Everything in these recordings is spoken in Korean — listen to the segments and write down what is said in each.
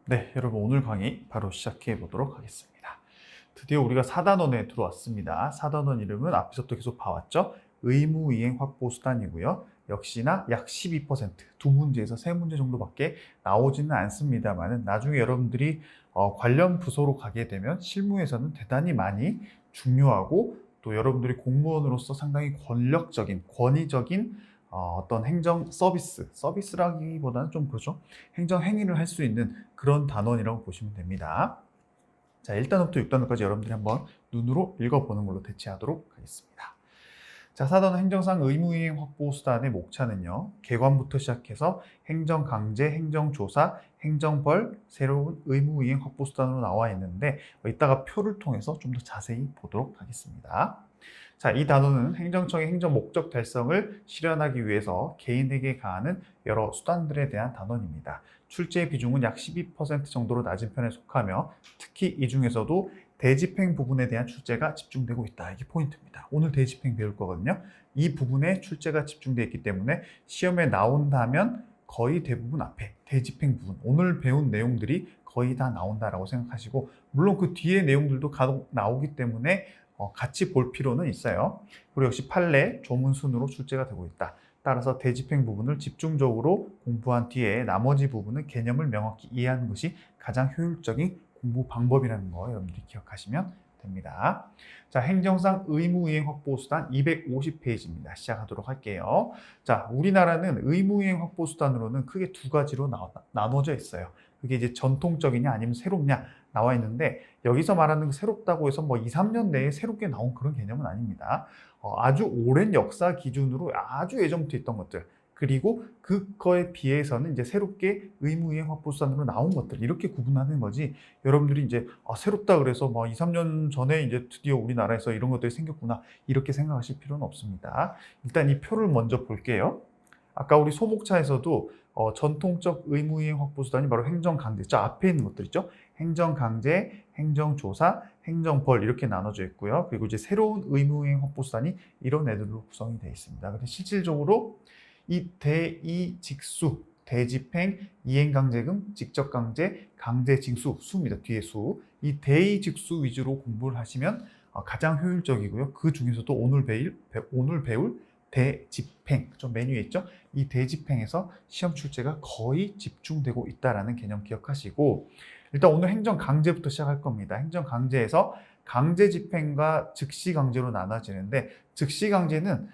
네, 여러분 오늘 강의 바로 시작해 보도록 하겠습니다. 드디어 우리가 4단원에 들어왔습니다. 4단원 이름은 앞에서부터 계속 봐왔죠? 의무이행 확보 수단이고요. 역시나 약 12%, 두 문제에서 세 문제 정도밖에 나오지는 않습니다만 나중에 여러분들이 관련 부서로 가게 되면 실무에서는 대단히 많이 중요하고 또 여러분들이 공무원으로서 상당히 권위적인 어떤 행정 서비스라기보다는 좀 그렇죠. 행정 행위를 할 수 있는 그런 단원이라고 보시면 됩니다. 자, 1단원부터 6단원까지 여러분들이 한번 눈으로 읽어보는 걸로 대체하도록 하겠습니다. 자, 4단원 행정상 의무이행 확보 수단의 목차는요. 개관부터 시작해서 행정강제, 행정조사, 행정벌, 새로운 의무이행 확보 수단으로 나와 있는데 이따가 표를 통해서 좀 더 자세히 보도록 하겠습니다. 자, 이 단원은 행정청의 행정 목적 달성을 실현하기 위해서 개인에게 가하는 여러 수단들에 대한 단원입니다. 출제 비중은 약 12% 정도로 낮은 편에 속하며 특히 이 중에서도 대집행 부분에 대한 출제가 집중되고 있다. 이게 포인트입니다. 오늘 대집행 배울 거거든요. 이 부분에 출제가 집중되어 있기 때문에 시험에 나온다면 거의 대부분 앞에 대집행 부분, 오늘 배운 내용들이 거의 다 나온다라고 생각하시고 물론 그 뒤에 내용들도 간혹 나오기 때문에 같이 볼 필요는 있어요. 그리고 역시 판례, 조문 순으로 출제가 되고 있다. 따라서 대집행 부분을 집중적으로 공부한 뒤에 나머지 부분은 개념을 명확히 이해하는 것이 가장 효율적인 공부 방법이라는 거 여러분들이 기억하시면 됩니다. 자, 행정상 의무이행 확보 수단 250페이지입니다. 시작하도록 할게요. 자, 우리나라는 의무이행 확보 수단으로는 크게 두 가지로 나눠져 있어요. 그게 이제 전통적이냐 아니면 새롭냐 나와 있는데 여기서 말하는 새롭다고 해서 뭐 2, 3년 내에 새롭게 나온 그런 개념은 아닙니다. 아주 오랜 역사 기준으로 아주 예전부터 있던 것들 그리고 그거에 비해서는 이제 새롭게 의무이행 확보수단으로 나온 것들 이렇게 구분하는 거지 여러분들이 이제 새롭다 그래서 뭐 2, 3년 전에 이제 드디어 우리나라에서 이런 것들이 생겼구나 이렇게 생각하실 필요는 없습니다. 일단 이 표를 먼저 볼게요. 아까 우리 소목차에서도 전통적 의무이행 확보수단이 바로 행정강제, 저 앞에 있는 것들 있죠? 행정강제, 행정조사, 행정벌 이렇게 나눠져 있고요. 그리고 이제 새로운 의무이행 확보수단이 이런 애들로 구성이 되어 있습니다. 근데 실질적으로 이 대이직수, 대집행, 이행강제금, 직접강제, 강제징수, 수입니다. 뒤에 수. 이 대이직수 위주로 공부를 하시면 가장 효율적이고요. 그 중에서도 오늘 배울 대집행, 좀 메뉴에 있죠? 이 대집행에서 시험 출제가 거의 집중되고 있다는 개념 기억하시고 일단 오늘 행정강제부터 시작할 겁니다. 행정강제에서 강제집행과 즉시강제로 나눠지는데 즉시강제는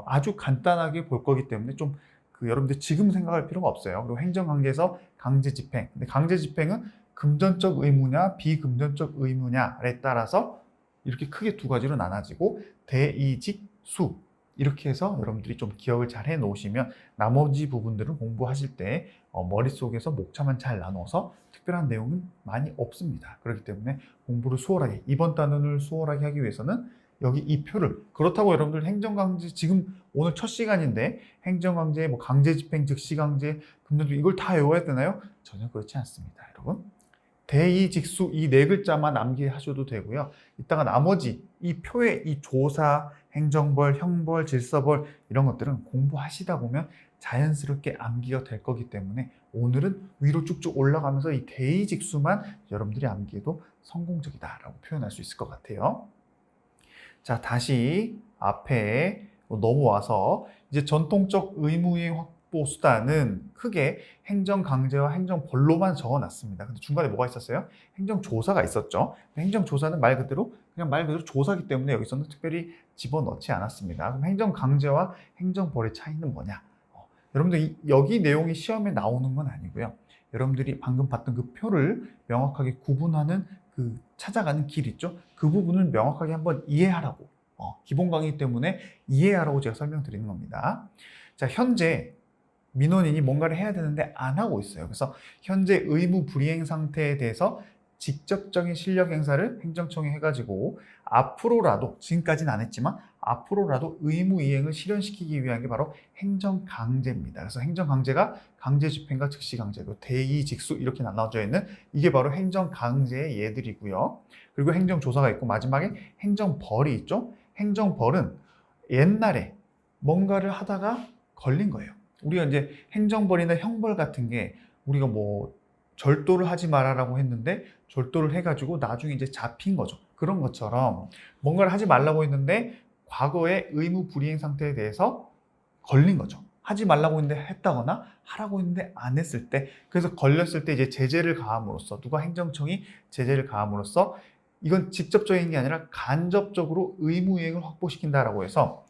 아주 간단하게 볼 거기 때문에 좀 여러분들 지금 생각할 필요가 없어요. 그리고 행정강제에서 강제집행. 근데 강제집행은 금전적 의무냐 비금전적 의무냐에 따라서 이렇게 크게 두 가지로 나눠지고 대이직수 이렇게 해서 여러분들이 좀 기억을 잘 해 놓으시면 나머지 부분들을 공부하실 때 머릿속에서 목차만 잘 나눠서 특별한 내용은 많이 없습니다. 그렇기 때문에 공부를 수월하게 이번 단원을 수월하게 하기 위해서는 여기 이 표를 그렇다고 여러분들 행정강제 지금 오늘 첫 시간인데 행정강제, 뭐 강제집행, 즉시강제, 금전적 이걸 다 외워야 되나요? 전혀 그렇지 않습니다. 여러분. 대이직수 이 네 글자만 암기하셔도 되고요. 이따가 나머지 이 표의 이 조사, 행정벌, 형벌, 질서벌 이런 것들은 공부하시다 보면 자연스럽게 암기가 될 거기 때문에 오늘은 위로 쭉쭉 올라가면서 이 대이직수만 여러분들이 암기해도 성공적이다라고 표현할 수 있을 것 같아요. 자, 다시 앞에 넘어와서 이제 전통적 의무이행 확보 수단은 크게 행정강제와 행정벌로만 적어놨습니다. 근데 중간에 뭐가 있었어요? 행정조사가 있었죠. 행정조사는 말 그대로 조사기 때문에 여기서는 특별히 집어넣지 않았습니다. 그럼 행정강제와 행정벌의 차이는 뭐냐? 여러분들 여기 내용이 시험에 나오는 건 아니고요. 여러분들이 방금 봤던 그 표를 명확하게 구분하는 그 찾아가는 길 있죠? 그 부분을 명확하게 한번 이해하라고 기본 강의 때문에 이해하라고 제가 설명드리는 겁니다. 자, 현재 민원인이 뭔가를 해야 되는데 안 하고 있어요. 그래서 현재 의무 불이행 상태에 대해서 직접적인 실력 행사를 행정청에 해가지고 앞으로라도 지금까지는 안 했지만 앞으로라도 의무 이행을 실현시키기 위한 게 바로 행정강제입니다. 그래서 행정강제가 강제집행과 즉시강제, 대이직수 이렇게 나눠져 있는 이게 바로 행정강제의 예들이고요. 그리고 행정조사가 있고 마지막에 행정벌이 있죠. 행정벌은 옛날에 뭔가를 하다가 걸린 거예요. 우리가 이제 행정벌이나 형벌 같은 게 우리가 뭐 절도를 하지 말아라고 했는데 절도를 해가지고 나중에 이제 잡힌 거죠. 그런 것처럼 뭔가를 하지 말라고 했는데 과거의 의무 불이행 상태에 대해서 걸린 거죠. 하지 말라고 했는데 했다거나 하라고 했는데 안 했을 때, 그래서 걸렸을 때 이제 제재를 가함으로써, 누가 행정청이 제재를 가함으로써 이건 직접적인 게 아니라 간접적으로 의무이행을 확보시킨다라고 해서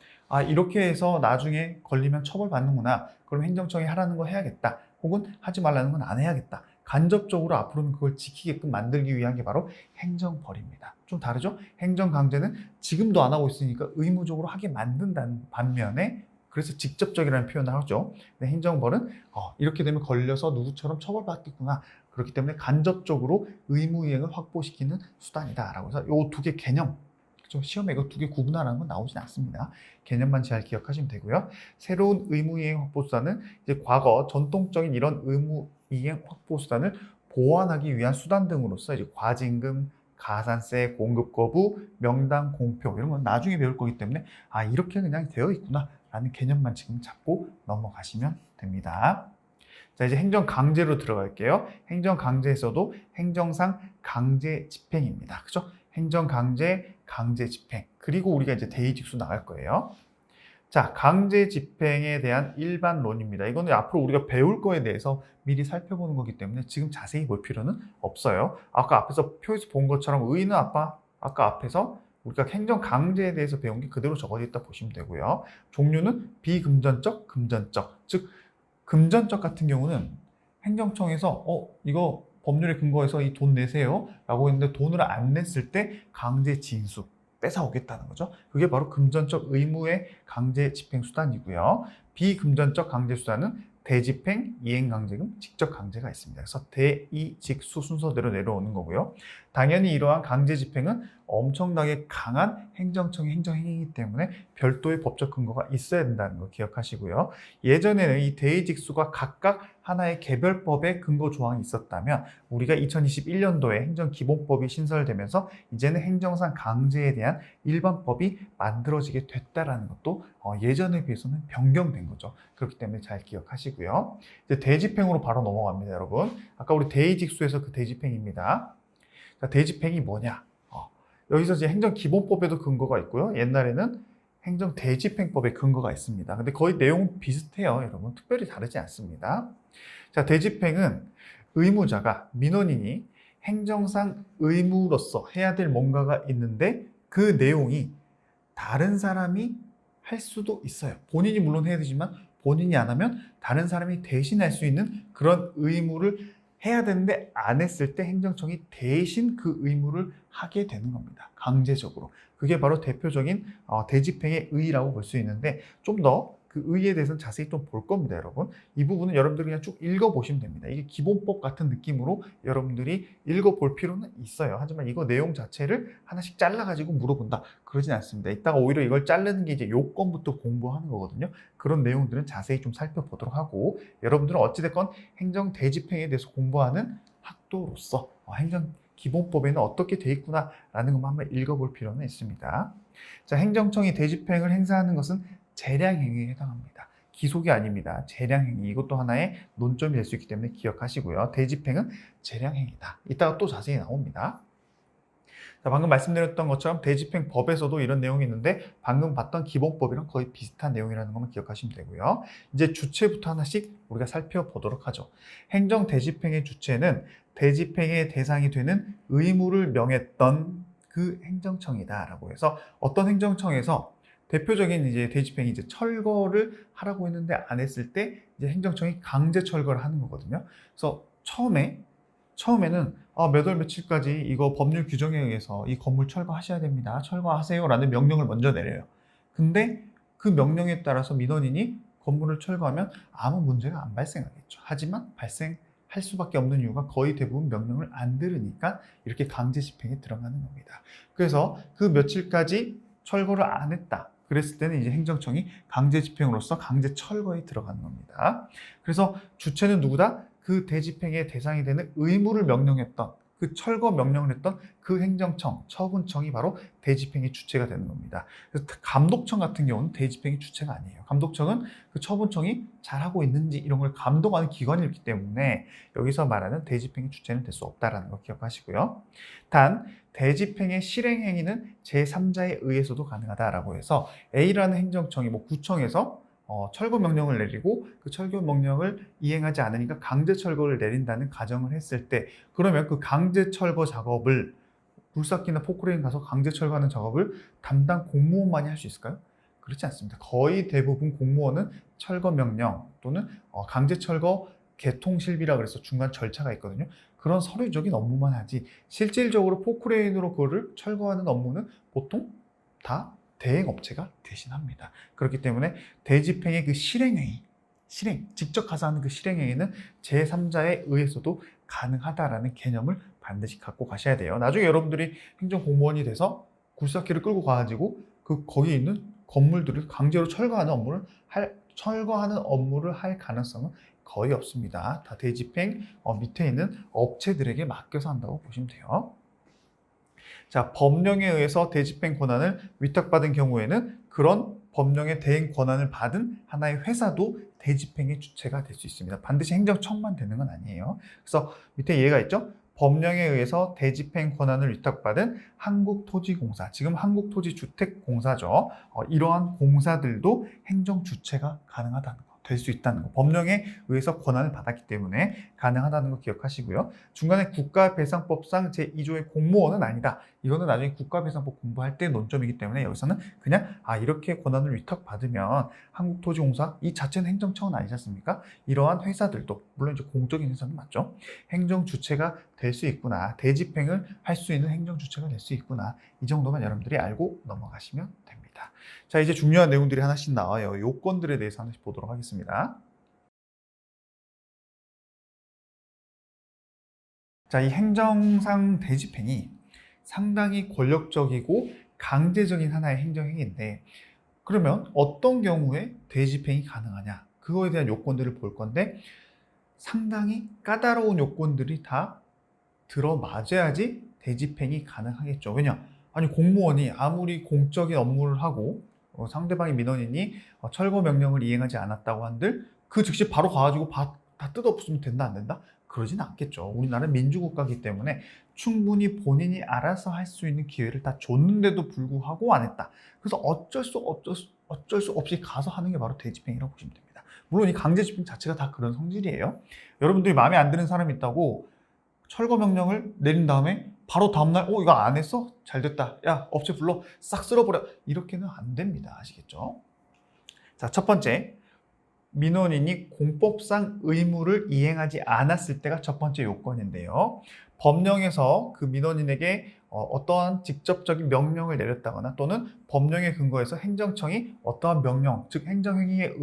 이렇게 해서 나중에 걸리면 처벌받는구나. 그럼 행정청이 하라는 거 해야겠다. 혹은 하지 말라는 건 안 해야겠다. 간접적으로 앞으로는 그걸 지키게끔 만들기 위한 게 바로 행정벌입니다. 좀 다르죠? 행정강제는 지금도 안 하고 있으니까 의무적으로 하게 만든다는 반면에, 그래서 직접적이라는 표현을 하죠. 근데 행정벌은 이렇게 되면 걸려서 누구처럼 처벌받겠구나. 그렇기 때문에 간접적으로 의무이행을 확보시키는 수단이다라고 해서 이 두 개 개념, 그렇죠? 시험에 이거 두 개 구분하라는 건 나오진 않습니다. 개념만 잘 기억하시면 되고요. 새로운 의무이행 확보수단은 이제 과거 전통적인 이런 의무이행 확보수단을 보완하기 위한 수단 등으로서 이제 과징금, 가산세, 공급 거부, 명당 공표 이런 건 나중에 배울 거기 때문에 이렇게 그냥 되어 있구나 라는 개념만 지금 잡고 넘어가시면 됩니다. 자, 이제 행정 강제로 들어갈게요. 행정 강제에서도 행정상 강제 집행입니다. 그죠? 행정 강제, 강제 집행. 그리고 우리가 이제 대의직수 나갈 거예요. 자, 강제 집행에 대한 일반론입니다. 이거는 앞으로 우리가 배울 거에 대해서 미리 살펴보는 거기 때문에 지금 자세히 볼 필요는 없어요. 아까 앞에서 표에서 본 것처럼 의는 아까 앞에서 우리가 행정 강제에 대해서 배운 게 그대로 적어져 있다 보시면 되고요. 종류는 비금전적, 금전적. 즉 금전적 같은 경우는 행정청에서 이거 법률에 근거해서 이 돈 내세요 라고 했는데 돈을 안 냈을 때 강제 징수, 뺏어오겠다는 거죠. 그게 바로 금전적 의무의 강제 집행 수단이고요. 비금전적 강제 수단은 대집행, 이행강제금, 직접 강제가 있습니다. 그래서 대이직수 순서대로 내려오는 거고요. 당연히 이러한 강제 집행은 엄청나게 강한 행정청의 행정행위이기 때문에 별도의 법적 근거가 있어야 된다는 거 기억하시고요. 예전에는 이 대의직수가 각각 하나의 개별법의 근거 조항이 있었다면 우리가 2021년도에 행정기본법이 신설되면서 이제는 행정상 강제에 대한 일반법이 만들어지게 됐다라는 것도 예전에 비해서는 변경된 거죠. 그렇기 때문에 잘 기억하시고요. 이제 대집행으로 바로 넘어갑니다, 여러분. 아까 우리 대의직수에서 그 대집행입니다. 자, 대집행이 뭐냐? 여기서 이제 행정기본법에도 근거가 있고요. 옛날에는 행정대집행법에 근거가 있습니다. 근데 거의 내용은 비슷해요, 여러분. 특별히 다르지 않습니다. 자, 대집행은 의무자가, 민원인이 행정상 의무로서 해야 될 뭔가가 있는데 그 내용이 다른 사람이 할 수도 있어요. 본인이 물론 해야 되지만 본인이 안 하면 다른 사람이 대신 할 수 있는 그런 의무를 해야 되는데 안 했을 때 행정청이 대신 그 의무를 하게 되는 겁니다. 강제적으로. 그게 바로 대표적인 대집행의 의의라고 볼 수 있는데 좀 더 그 의의에 대해서는 자세히 좀 볼 겁니다, 여러분. 이 부분은 여러분들이 그냥 쭉 읽어보시면 됩니다. 이게 기본법 같은 느낌으로 여러분들이 읽어볼 필요는 있어요. 하지만 이거 내용 자체를 하나씩 잘라가지고 물어본다. 그러진 않습니다. 이따가 오히려 이걸 자르는 게 이제 요건부터 공부하는 거거든요. 그런 내용들은 자세히 좀 살펴보도록 하고 여러분들은 어찌됐건 행정 대집행에 대해서 공부하는 학도로서 행정기본법에는 어떻게 돼 있구나라는 것만 한번 읽어볼 필요는 있습니다. 자, 행정청이 대집행을 행사하는 것은 재량행위에 해당합니다. 기속이 아닙니다. 재량행위. 이것도 하나의 논점이 될 수 있기 때문에 기억하시고요. 대집행은 재량행위다. 이따가 또 자세히 나옵니다. 자, 방금 말씀드렸던 것처럼 대집행법에서도 이런 내용이 있는데 방금 봤던 기본법이랑 거의 비슷한 내용이라는 것만 기억하시면 되고요. 이제 주체부터 하나씩 우리가 살펴보도록 하죠. 행정 대집행의 주체는 대집행의 대상이 되는 의무를 명했던 그 행정청이다라고 해서 어떤 행정청에서 대표적인 이제 대집행이 이제 철거를 하라고 했는데 안 했을 때 이제 행정청이 강제 철거를 하는 거거든요. 그래서 처음에는 몇 월 며칠까지 이거 법률 규정에 의해서 이 건물 철거하셔야 됩니다. 철거하세요라는 명령을 먼저 내려요. 근데 그 명령에 따라서 민원인이 건물을 철거하면 아무 문제가 안 발생하겠죠. 하지만 발생할 수밖에 없는 이유가 거의 대부분 명령을 안 들으니까 이렇게 강제 집행에 들어가는 겁니다. 그래서 그 며칠까지 철거를 안 했다. 그랬을 때는 이제 행정청이 강제 집행으로서 강제 철거에 들어가는 겁니다. 그래서 주체는 누구다? 그 대집행의 대상이 되는 의무를 명령했던 그 철거 명령을 했던 그 행정청, 처분청이 바로 대집행의 주체가 되는 겁니다. 그래서 감독청 같은 경우는 대집행의 주체가 아니에요. 감독청은 그 처분청이 잘하고 있는지 이런 걸 감독하는 기관이기 때문에 여기서 말하는 대집행의 주체는 될 수 없다는 거 기억하시고요. 단 대집행의 실행행위는 제3자에 의해서도 가능하다라고 해서 A라는 행정청이 구청에서 철거 명령을 내리고 그 철거 명령을 이행하지 않으니까 강제 철거를 내린다는 가정을 했을 때, 그러면 그 강제 철거 작업을 굴삭기나 포크레인 가서 강제 철거하는 작업을 담당 공무원만이 할 수 있을까요? 그렇지 않습니다. 거의 대부분 공무원은 철거 명령 또는 강제 철거 개통 실비라 그래서 중간 절차가 있거든요. 그런 서류적인 업무만 하지 실질적으로 포크레인으로 그거를 철거하는 업무는 보통 다 대행업체가 대신합니다. 그렇기 때문에 대집행의 그 실행행위, 직접 가서 하는 그 실행행위는 제3자에 의해서도 가능하다라는 개념을 반드시 갖고 가셔야 돼요. 나중에 여러분들이 행정공무원이 돼서 굴삭기를 끌고 가가지고 거기 있는 건물들을 강제로 철거하는 업무를 할 가능성은 거의 없습니다. 다 대집행 밑에 있는 업체들에게 맡겨서 한다고 보시면 돼요. 자, 법령에 의해서 대집행 권한을 위탁받은 경우에는 그런 법령의 대행 권한을 받은 하나의 회사도 대집행의 주체가 될 수 있습니다. 반드시 행정청만 되는 건 아니에요. 그래서 밑에 예가 있죠? 법령에 의해서 대집행 권한을 위탁받은 한국토지공사, 지금 한국토지주택공사죠. 이러한 공사들도 행정 주체가 가능하다는 거, 될 수 있다는 거. 법령에 의해서 권한을 받았기 때문에 가능하다는 거 기억하시고요. 중간에 국가배상법상 제2조의 공무원은 아니다. 이거는 나중에 국가배상법 공부할 때 논점이기 때문에 여기서는 그냥 이렇게 권한을 위탁받으면 한국토지공사 이 자체는 행정청은 아니지 않습니까? 이러한 회사들도 물론 이제 공적인 회사는 맞죠. 행정 주체가 될 수 있구나. 대집행을 할 수 있는 행정 주체가 될 수 있구나. 이 정도만 여러분들이 알고 넘어가시면 됩니다. 자, 이제 중요한 내용들이 하나씩 나와요. 요건들에 대해서 하나씩 보도록 하겠습니다. 자, 이 행정상 대집행이 상당히 권력적이고 강제적인 하나의 행정행위인데, 그러면 어떤 경우에 대집행이 가능하냐? 그거에 대한 요건들을 볼 건데, 상당히 까다로운 요건들이 다 들어맞아야지 대집행이 가능하겠죠. 왜냐? 아니, 공무원이 아무리 공적인 업무를 하고 상대방이 민원인이 철거 명령을 이행하지 않았다고 한들 그 즉시 바로 가가지고 다 뜯어부수면 된다 안 된다? 그러진 않겠죠. 우리나라는 민주국가이기 때문에 충분히 본인이 알아서 할 수 있는 기회를 다 줬는데도 불구하고 안 했다. 그래서 어쩔 수 없이 가서 하는 게 바로 대집행이라고 보시면 됩니다. 물론 이 강제집행 자체가 다 그런 성질이에요. 여러분들이 마음에 안 드는 사람이 있다고 철거 명령을 내린 다음에 바로 다음날 이거 안 했어? 잘 됐다. 야, 업체 불러 싹 쓸어버려. 이렇게는 안 됩니다. 아시겠죠? 자, 첫 번째, 민원인이 공법상 의무를 이행하지 않았을 때가 첫 번째 요건인데요. 법령에서 그 민원인에게 어떠한 직접적인 명령을 내렸다거나 또는 법령에 근거해서 행정청이 어떠한 명령, 즉 행정행위에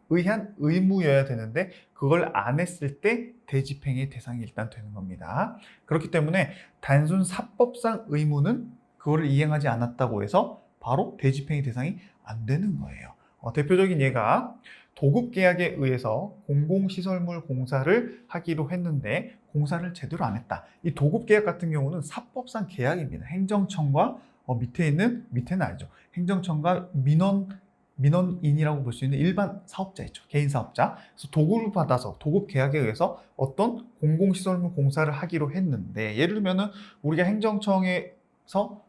의한 의무여야 되는데 그걸 안 했을 때 대집행의 대상이 일단 되는 겁니다. 그렇기 때문에 단순 사법상 의무는 그거를 이행하지 않았다고 해서 바로 대집행의 대상이 안 되는 거예요. 대표적인 예가 도급계약에 의해서 공공시설물 공사를 하기로 했는데 공사를 제대로 안 했다. 이 도급계약 같은 경우는 사법상 계약입니다. 행정청과 밑에는 아니죠. 행정청과 민원인이라고 볼 수 있는 일반 사업자 있죠. 개인 사업자. 그래서 도급을 받아서 도급 계약에 의해서 어떤 공공시설물 공사를 하기로 했는데, 예를 들면은 우리가 행정청에서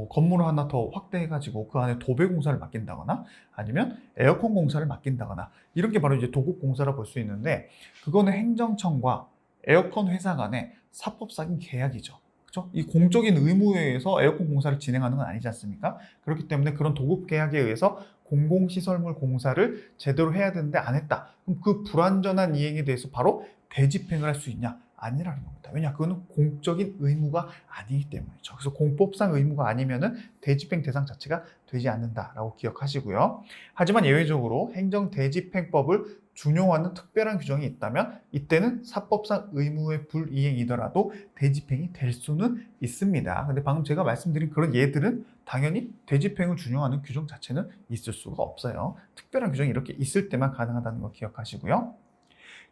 건물을 하나 더 확대해가지고 그 안에 도배 공사를 맡긴다거나 아니면 에어컨 공사를 맡긴다거나 이런 게 바로 이제 도급 공사라 볼 수 있는데, 그거는 행정청과 에어컨 회사 간의 사법적인 계약이죠. 그렇죠? 이 공적인 의무에 의해서 에어컨 공사를 진행하는 건 아니지 않습니까? 그렇기 때문에 그런 도급 계약에 의해서 공공시설물 공사를 제대로 해야 되는데 안 했다. 그럼 그 불완전한 이행에 대해서 바로 대집행을 할 수 있냐? 아니라는 겁니다. 왜냐? 그거는 공적인 의무가 아니기 때문이죠. 그래서 공법상 의무가 아니면은 대집행 대상 자체가 되지 않는다라고 기억하시고요. 하지만 예외적으로 행정대집행법을 준용하는 특별한 규정이 있다면 이때는 사법상 의무의 불이행이더라도 대집행이 될 수는 있습니다. 근데 방금 제가 말씀드린 그런 예들은 당연히 대집행을 준용하는 규정 자체는 있을 수가 없어요. 특별한 규정이 이렇게 있을 때만 가능하다는 거 기억하시고요.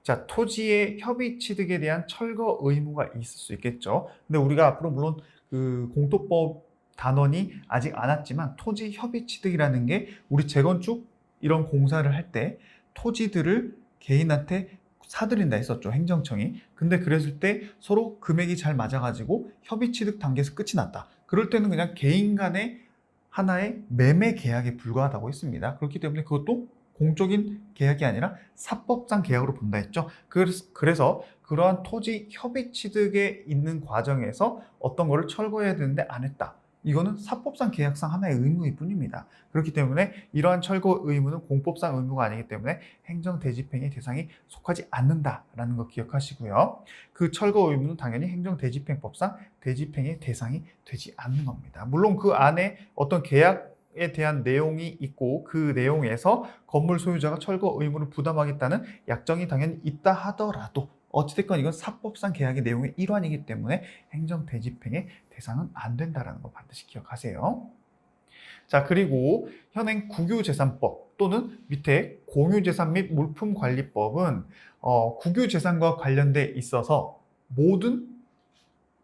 자, 토지의 협의 취득에 대한 철거 의무가 있을 수 있겠죠. 근데 우리가 앞으로 물론 그 공토법 단원이 아직 안 왔지만 토지 협의 취득이라는 게 우리 재건축 이런 공사를 할 때 토지들을 개인한테 사들인다 했었죠, 행정청이. 근데 그랬을 때 서로 금액이 잘 맞아가지고 협의 취득 단계에서 끝이 났다. 그럴 때는 그냥 개인 간의 하나의 매매 계약에 불과하다고 했습니다. 그렇기 때문에 그것도 공적인 계약이 아니라 사법상 계약으로 본다 했죠. 그래서 그러한 토지 협의 취득에 있는 과정에서 어떤 거를 철거해야 되는데 안 했다. 이거는 사법상 계약상 하나의 의무일 뿐입니다. 그렇기 때문에 이러한 철거 의무는 공법상 의무가 아니기 때문에 행정대집행의 대상이 속하지 않는다라는 거 기억하시고요. 그 철거 의무는 당연히 행정대집행법상 대집행의 대상이 되지 않는 겁니다. 물론 그 안에 어떤 계약에 대한 내용이 있고 그 내용에서 건물 소유자가 철거 의무를 부담하겠다는 약정이 당연히 있다 하더라도 어찌됐건 이건 사법상 계약의 내용의 일환이기 때문에 행정대집행의 대상은 안 된다는 거 반드시 기억하세요. 자, 그리고 현행 국유재산법 또는 밑에 공유재산 및 물품관리법은 국유재산과 관련돼 있어서 모든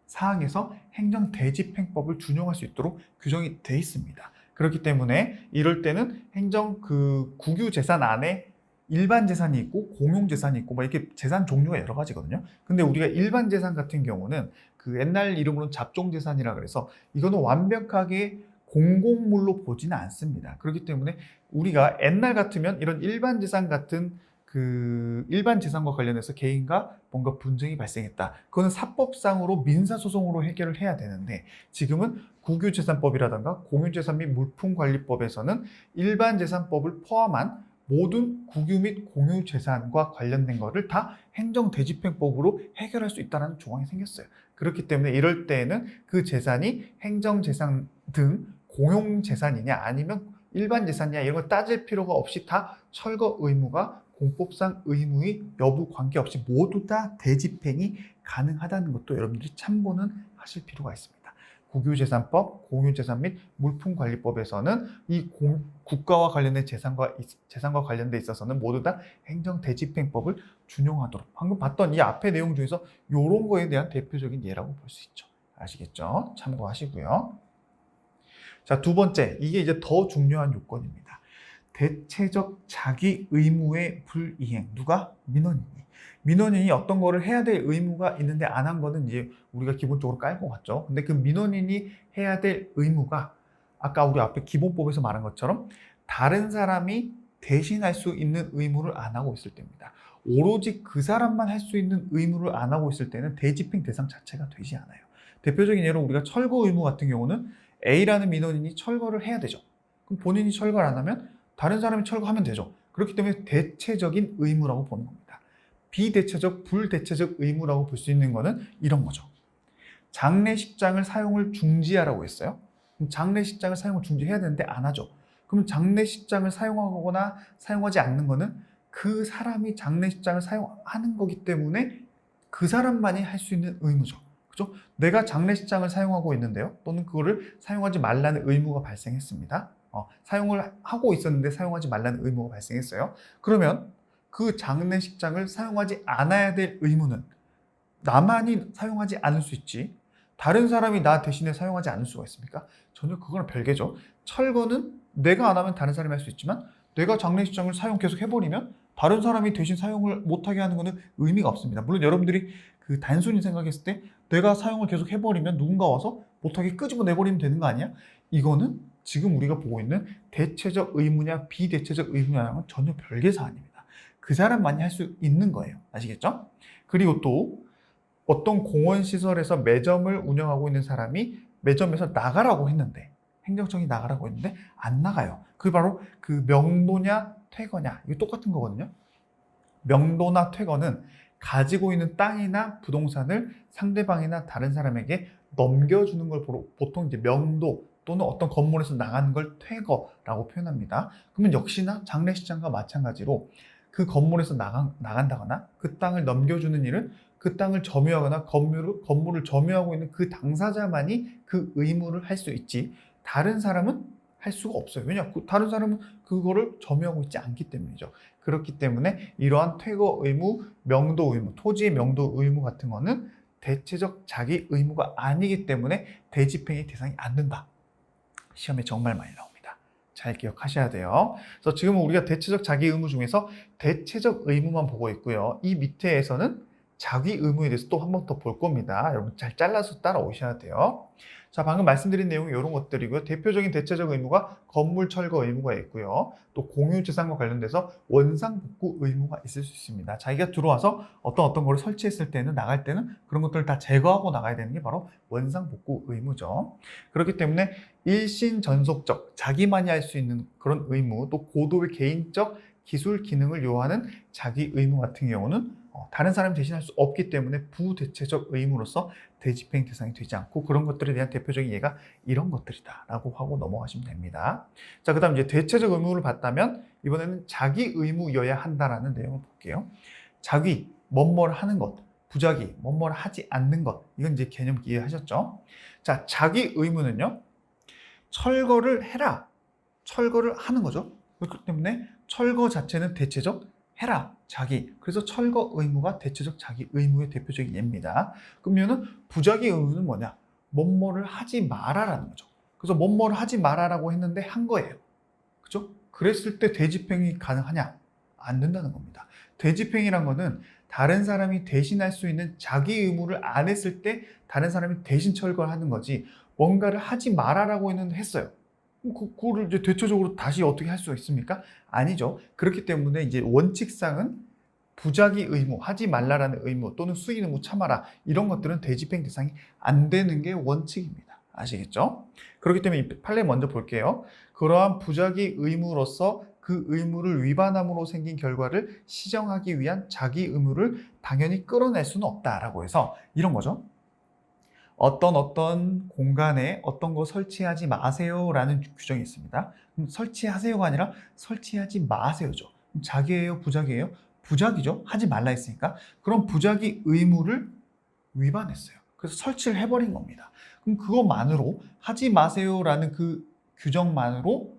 사항에서 행정대집행법을 준용할 수 있도록 규정이 되어 있습니다. 그렇기 때문에 이럴 때는 국유재산 안에 일반 재산이 있고 공용 재산이 있고 뭐 이렇게 재산 종류가 여러 가지거든요. 근데 우리가 일반 재산 같은 경우는 그 옛날 이름으로는 잡종 재산이라 그래서 이거는 완벽하게 공공물로 보지는 않습니다. 그렇기 때문에 우리가 옛날 같으면 이런 일반 재산 같은 그 일반 재산과 관련해서 개인과 뭔가 분쟁이 발생했다. 그거는 사법상으로 민사소송으로 해결을 해야 되는데 지금은 국유재산법이라든가 공유재산 및 물품관리법에서는 일반 재산법을 포함한 모든 국유 및 공유 재산과 관련된 것을 다 행정대집행법으로 해결할 수 있다는 조항이 생겼어요. 그렇기 때문에 이럴 때에는 그 재산이 행정재산 등 공용재산이냐 아니면 일반 재산이냐 이런 걸 따질 필요가 없이 다 철거 의무가 공법상 의무의 여부 관계없이 모두 다 대집행이 가능하다는 것도 여러분들이 참고는 하실 필요가 있습니다. 국유재산법, 공유재산 및 물품관리법에서는 이 국가와 관련된 재산과 관련돼 있어서는 모두 다 행정대집행법을 준용하도록 방금 봤던 이 앞의 내용 중에서 이런 거에 대한 대표적인 예라고 볼 수 있죠. 아시겠죠? 참고하시고요. 자, 두 번째, 이게 이제 더 중요한 요건입니다. 대체적 자기 의무의 불이행. 누가? 민원인이. 민원인이 어떤 거를 해야 될 의무가 있는데 안 한 거는 이제 우리가 기본적으로 깔고 갔죠. 근데 그 민원인이 해야 될 의무가 아까 우리 앞에 기본법에서 말한 것처럼 다른 사람이 대신할 수 있는 의무를 안 하고 있을 때입니다. 오로지 그 사람만 할 수 있는 의무를 안 하고 있을 때는 대집행 대상 자체가 되지 않아요. 대표적인 예로 우리가 철거 의무 같은 경우는 A라는 민원인이 철거를 해야 되죠. 그럼 본인이 철거를 안 하면 다른 사람이 철거하면 되죠. 그렇기 때문에 대체적인 의무라고 보는 겁니다. 비대체적, 불대체적 의무라고 볼 수 있는 거는 이런 거죠. 장례식장을 사용을 중지하라고 했어요. 그럼 장례식장을 사용을 중지해야 되는데 안 하죠. 그럼 장례식장을 사용하거나 사용하지 않는 거는 그 사람이 장례식장을 사용하는 거기 때문에 그 사람만이 할 수 있는 의무죠. 그죠? 내가 장례식장을 사용하고 있는데요. 또는 그거를 사용하지 말라는 의무가 발생했습니다. 사용을 하고 있었는데 사용하지 말라는 의무가 발생했어요. 그러면 그 장례식장을 사용하지 않아야 될 의무는 나만이 사용하지 않을 수 있지 다른 사람이 나 대신에 사용하지 않을 수가 있습니까? 전혀 그거랑 별개죠. 철거는 내가 안 하면 다른 사람이 할 수 있지만 내가 장례식장을 사용 계속 해버리면 다른 사람이 대신 사용을 못하게 하는 것은 의미가 없습니다. 물론 여러분들이 그 단순히 생각했을 때 내가 사용을 계속 해버리면 누군가 와서 못하게 끄집어내버리면 되는 거 아니야? 이거는 지금 우리가 보고 있는 대체적 의무냐 비대체적 의무냐는 전혀 별개 사안입니다. 그 사람만이 할 수 있는 거예요. 아시겠죠? 그리고 또 어떤 공원시설에서 매점을 운영하고 있는 사람이 매점에서 나가라고 했는데 행정청이 나가라고 했는데 안 나가요. 그게 바로 그 명도냐 퇴거냐 이거 똑같은 거거든요. 명도나 퇴거는 가지고 있는 땅이나 부동산을 상대방이나 다른 사람에게 넘겨주는 걸 보통 이제 명도 또는 어떤 건물에서 나가는 걸 퇴거라고 표현합니다. 그러면 역시나 장례식장과 마찬가지로 그 건물에서 나간다거나 그 땅을 넘겨주는 일은 그 땅을 점유하거나 건물을 점유하고 있는 그 당사자만이 그 의무를 할 수 있지 다른 사람은 할 수가 없어요. 왜냐? 다른 사람은 그거를 점유하고 있지 않기 때문이죠. 그렇기 때문에 이러한 퇴거 의무, 명도 의무, 토지의 명도 의무 같은 거는 대체적 자기 의무가 아니기 때문에 대집행의 대상이 안 된다. 시험에 정말 많이 나옵니다. 잘 기억하셔야 돼요. 그래서 지금은 우리가 대체적 자기 의무 중에서 대체적 의무만 보고 있고요. 이 밑에에서는 자기 의무에 대해서 또 한 번 더 볼 겁니다. 여러분 잘 잘라서 따라오셔야 돼요. 자, 방금 말씀드린 내용이 이런 것들이고요. 대표적인 대체적 의무가 건물 철거 의무가 있고요. 또 공유재산과 관련돼서 원상복구 의무가 있을 수 있습니다. 자기가 들어와서 어떤 거를 설치했을 때는 나갈 때는 그런 것들을 다 제거하고 나가야 되는 게 바로 원상복구 의무죠. 그렇기 때문에 일신전속적, 자기만이 할 수 있는 그런 의무, 또 고도의 개인적 기술 기능을 요하는 자기 의무 같은 경우는 다른 사람이 대신할 수 없기 때문에 부대체적 의무로서 대집행 대상이 되지 않고 그런 것들에 대한 대표적인 예가 이런 것들이다라고 하고 넘어가시면 됩니다. 자, 그다음 이제 대체적 의무를 봤다면 이번에는 자기 의무여야 한다라는 내용을 볼게요. 자기, 뭐뭐를 하는 것, 부자기, 뭐뭐를 하지 않는 것. 이건 이제 개념 이해하셨죠? 자, 자기 의무는요. 철거를 해라. 철거를 하는 거죠. 그렇기 때문에 철거 자체는 대체적 해라, 자기. 그래서 철거 의무가 대체적 자기 의무의 대표적인 예입니다. 그러면은 부자기 의무는 뭐냐? 뭐뭐를 하지 마라라는 거죠. 그래서 뭐뭐를 하지 마라라고 했는데 한 거예요. 그죠? 그랬을 때 대집행이 가능하냐? 안 된다는 겁니다. 대집행이란 거는 다른 사람이 대신할 수 있는 자기 의무를 안 했을 때 다른 사람이 대신 철거를 하는 거지 뭔가를 하지 마라라고 했는데 했어요. 그거를 이제 대체적으로 다시 어떻게 할 수 있습니까? 아니죠. 그렇기 때문에 이제 원칙상은 부자기 의무, 하지 말라라는 의무 또는 수익 의무 참아라 이런 것들은 대집행 대상이 안 되는 게 원칙입니다. 아시겠죠? 그렇기 때문에 이 판례 먼저 볼게요. 그러한 부자기 의무로서 그 의무를 위반함으로 생긴 결과를 시정하기 위한 자기 의무를 당연히 끌어낼 수는 없다라고 해서 이런 거죠. 어떤 공간에 어떤 거 설치하지 마세요라는 규정이 있습니다. 그럼 설치하세요가 아니라 설치하지 마세요죠. 그럼 자기예요, 부작이에요? 부작이죠. 하지 말라 했으니까. 그럼 부작이 의무를 위반했어요. 그래서 설치를 해버린 겁니다. 그럼 그것만으로 하지 마세요라는 그 규정만으로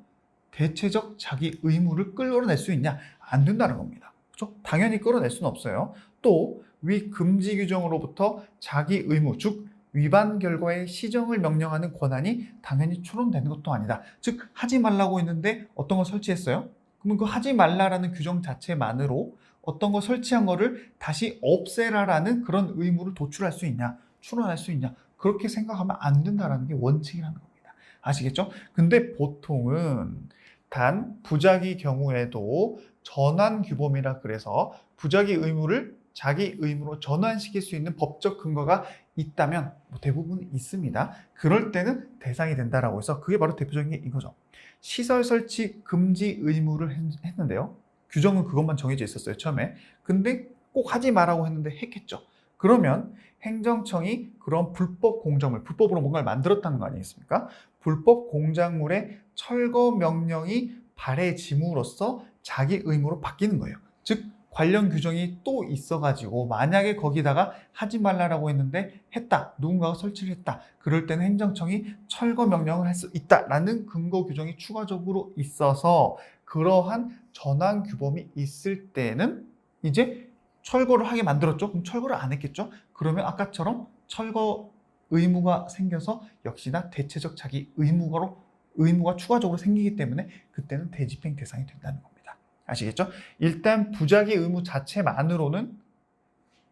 대체적 자기 의무를 끌어낼 수 있냐? 안 된다는 겁니다. 그렇죠? 당연히 끌어낼 수는 없어요. 또 위 금지 규정으로부터 자기 의무, 즉 위반 결과의 시정을 명령하는 권한이 당연히 추론되는 것도 아니다. 즉 하지 말라고 했는데 어떤 거 설치했어요? 그러면 그 하지 말라라는 규정 자체만으로 어떤 거 설치한 거를 다시 없애라라는 그런 의무를 도출할 수 있냐? 추론할 수 있냐? 그렇게 생각하면 안 된다라는 게 원칙이라는 겁니다. 아시겠죠? 근데 보통은 단 부작위 경우에도 전환 규범이라 그래서 부작위 의무를 자기 의무로 전환시킬 수 있는 법적 근거가 있다면 대부분 있습니다. 그럴 때는 대상이 된다라고 해서 그게 바로 대표적인 게 이거죠. 시설 설치 금지 의무를 했는데요. 규정은 그것만 정해져 있었어요, 처음에. 근데 꼭 하지 마라고 했는데 했겠죠. 그러면 행정청이 그런 불법 공작물, 불법으로 뭔가를 만들었다는 거 아니겠습니까? 불법 공작물의 철거 명령이 발해짐으로써 자기 의무로 바뀌는 거예요. 즉 관련 규정이 또 있어가지고 만약에 거기다가 하지 말라라고 했는데 했다. 누군가가 설치를 했다. 그럴 때는 행정청이 철거 명령을 할 수 있다라는 근거 규정이 추가적으로 있어서 그러한 전환 규범이 있을 때는 이제 철거를 하게 만들었죠. 그럼 철거를 안 했겠죠. 그러면 아까처럼 철거 의무가 생겨서 역시나 대체적 자기 의무가 추가적으로 생기기 때문에 그때는 대집행 대상이 된다는 겁니다. 아시겠죠? 일단 부작위 의무 자체만으로는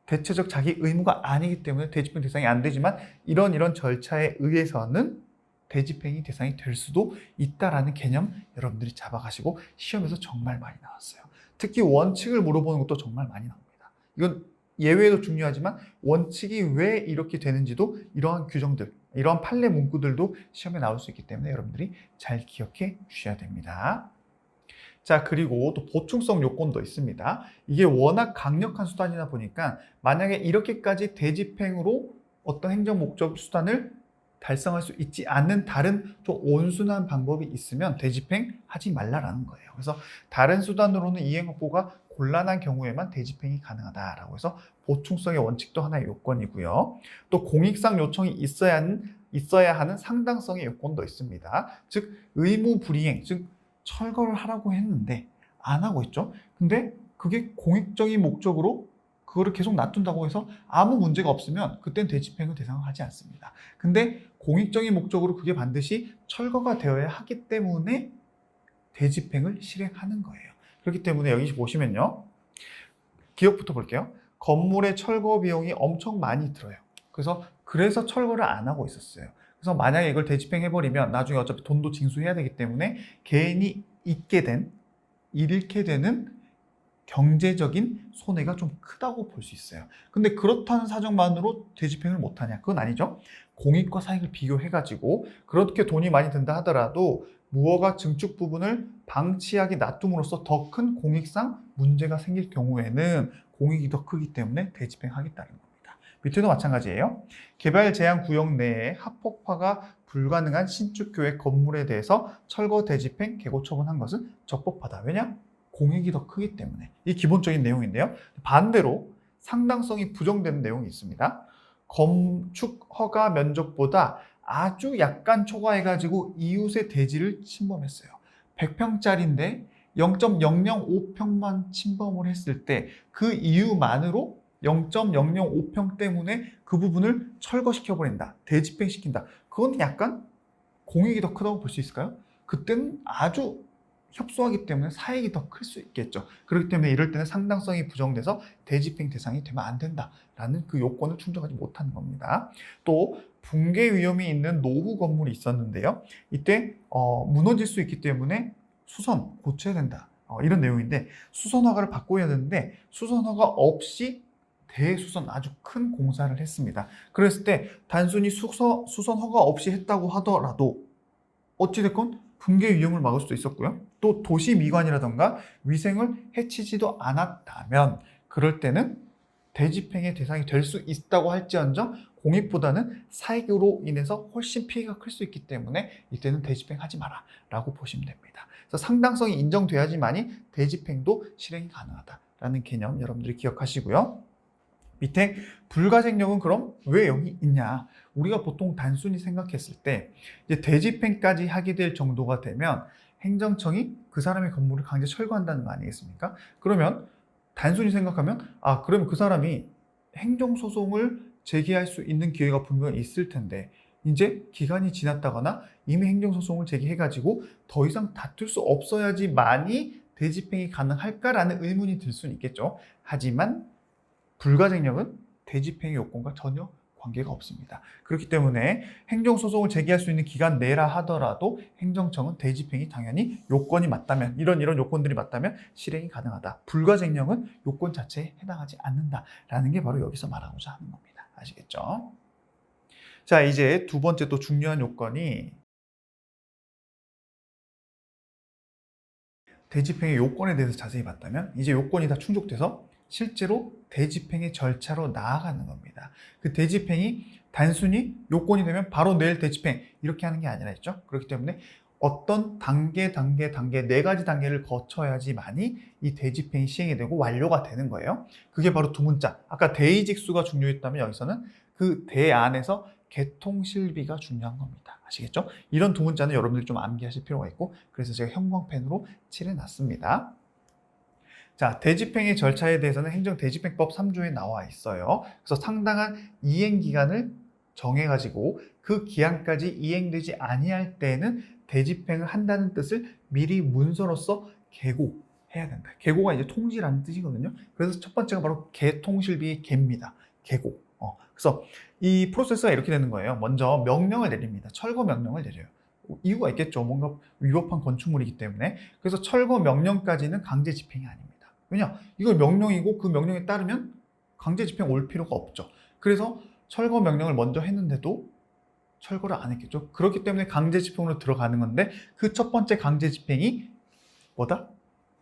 대체적 자기 의무가 아니기 때문에 대집행 대상이 안 되지만 이런 절차에 의해서는 대집행이 대상이 될 수도 있다라는 개념 여러분들이 잡아가시고 시험에서 정말 많이 나왔어요. 특히 원칙을 물어보는 것도 정말 많이 나옵니다. 이건 예외도 중요하지만 원칙이 왜 이렇게 되는지도 이러한 규정들, 이러한 판례 문구들도 시험에 나올 수 있기 때문에 여러분들이 잘 기억해 주셔야 됩니다. 자, 그리고 또 보충성 요건도 있습니다. 이게 워낙 강력한 수단이다 보니까 만약에 이렇게까지 대집행으로 어떤 행정 목적 수단을 달성할 수 있지 않는 다른 좀 온순한 방법이 있으면 대집행하지 말라라는 거예요. 그래서 다른 수단으로는 이행 확보가 곤란한 경우에만 대집행이 가능하다라고 해서 보충성의 원칙도 하나의 요건이고요. 또 공익상 요청이 있어야 하는 있어야 하는 상당성의 요건도 있습니다. 즉 의무 불이행, 즉 철거를 하라고 했는데 안 하고 있죠. 근데 그게 공익적인 목적으로 그거를 계속 놔둔다고 해서 아무 문제가 없으면 그땐 대집행을 대상을 하지 않습니다. 근데 공익적인 목적으로 그게 반드시 철거가 되어야 하기 때문에 대집행을 실행하는 거예요. 그렇기 때문에 여기 보시면요. 기억부터 볼게요. 건물의 철거 비용이 엄청 많이 들어요. 그래서 철거를 안 하고 있었어요. 그래서 만약에 이걸 대집행해버리면 나중에 어차피 돈도 징수해야 되기 때문에 개인이 잃게 되는 경제적인 손해가 좀 크다고 볼 수 있어요. 근데 그렇다는 사정만으로 대집행을 못하냐? 그건 아니죠. 공익과 사익을 비교해가지고 그렇게 돈이 많이 든다 하더라도 무허가 증축 부분을 방치하게 놔둠으로써 더 큰 공익상 문제가 생길 경우에는 공익이 더 크기 때문에 대집행하겠다는 겁니다. 밑에도 마찬가지예요. 개발 제한 구역 내에 합법화가 불가능한 신축교획 건물에 대해서 철거 대집행 개고 처분한 것은 적법하다. 왜냐? 공익이 더 크기 때문에. 이 기본적인 내용인데요. 반대로 상당성이 부정되는 내용이 있습니다. 건축 허가 면적보다 아주 약간 초과해가지고 이웃의 대지를 침범했어요. 100평짜리인데 0.005평만 침범을 했을 때 그 이유만으로 0.005평 때문에 그 부분을 철거시켜버린다. 대집행시킨다. 그건 약간 공익이 더 크다고 볼 수 있을까요? 그때는 아주 협소하기 때문에 사익이 더 클 수 있겠죠. 그렇기 때문에 이럴 때는 상당성이 부정돼서 대집행 대상이 되면 안 된다라는 그 요건을 충족하지 못하는 겁니다. 또 붕괴 위험이 있는 노후 건물이 있었는데요. 이때 무너질 수 있기 때문에 수선 고쳐야 된다. 이런 내용인데 수선 허가를 받고 해야 되는데 수선 허가 없이 대수선 아주 큰 공사를 했습니다. 그랬을 때 단순히 수선 허가 없이 했다고 하더라도 어찌됐건 붕괴 위험을 막을 수도 있었고요. 또 도시 미관이라던가 위생을 해치지도 않았다면 그럴 때는 대집행의 대상이 될 수 있다고 할지언정 공익보다는 사익으로 인해서 훨씬 피해가 클 수 있기 때문에 이때는 대집행하지 마라 라고 보시면 됩니다. 그래서 상당성이 인정돼야지만이 대집행도 실행이 가능하다라는 개념 여러분들이 기억하시고요. 밑에 불가쟁력은 그럼 왜 여기 있냐? 우리가 보통 단순히 생각했을 때 이제 대집행까지 하게 될 정도가 되면 행정청이 그 사람의 건물을 강제 철거한다는 거 아니겠습니까? 그러면 단순히 생각하면 그러면 그 사람이 행정소송을 제기할 수 있는 기회가 분명히 있을 텐데 이제 기간이 지났다거나 이미 행정소송을 제기해가지고 더 이상 다툴 수 없어야지만이 대집행이 가능할까라는 의문이 들 수는 있겠죠. 하지만 불가쟁력은 대집행의 요건과 전혀 관계가 없습니다. 그렇기 때문에 행정소송을 제기할 수 있는 기간 내라 하더라도 행정청은 대집행이 당연히 요건이 맞다면 이런 요건들이 맞다면 실행이 가능하다. 불가쟁력은 요건 자체에 해당하지 않는다라는 게 바로 여기서 말하고자 하는 겁니다. 아시겠죠? 자, 이제 두 번째 또 중요한 요건이 대집행의 요건에 대해서 자세히 봤다면 이제 요건이 다 충족돼서 실제로 대집행의 절차로 나아가는 겁니다. 그 대집행이 단순히 요건이 되면 바로 내일 대집행 이렇게 하는 게 아니라 했죠. 그렇기 때문에 어떤 단계 네 가지 단계를 거쳐야지만이 이 대집행이 시행이 되고 완료가 되는 거예요. 그게 바로 두 문자. 아까 대의직수가 중요했다면 여기서는 그 대 안에서 개통실비가 중요한 겁니다. 아시겠죠? 이런 두 문자는 여러분들이 좀 암기하실 필요가 있고 그래서 제가 형광펜으로 칠해놨습니다. 자, 대집행의 절차에 대해서는 행정대집행법 3조에 나와 있어요. 그래서 상당한 이행기간을 정해가지고 그 기한까지 이행되지 아니할 때는 대집행을 한다는 뜻을 미리 문서로서 계고해야 된다. 계고가 이제 통지라는 뜻이거든요. 그래서 첫 번째가 바로 개통실비의 개입니다. 계고. 그래서 이 프로세스가 이렇게 되는 거예요. 먼저 명령을 내립니다. 철거 명령을 내려요. 이유가 있겠죠. 뭔가 위법한 건축물이기 때문에. 그래서 철거 명령까지는 강제 집행이 아닙니다. 왜냐? 이걸 명령이고 그 명령에 따르면 강제 집행 올 필요가 없죠. 그래서 철거 명령을 먼저 했는데도 철거를 안 했겠죠. 그렇기 때문에 강제 집행으로 들어가는 건데 그 첫 번째 강제 집행이 뭐다?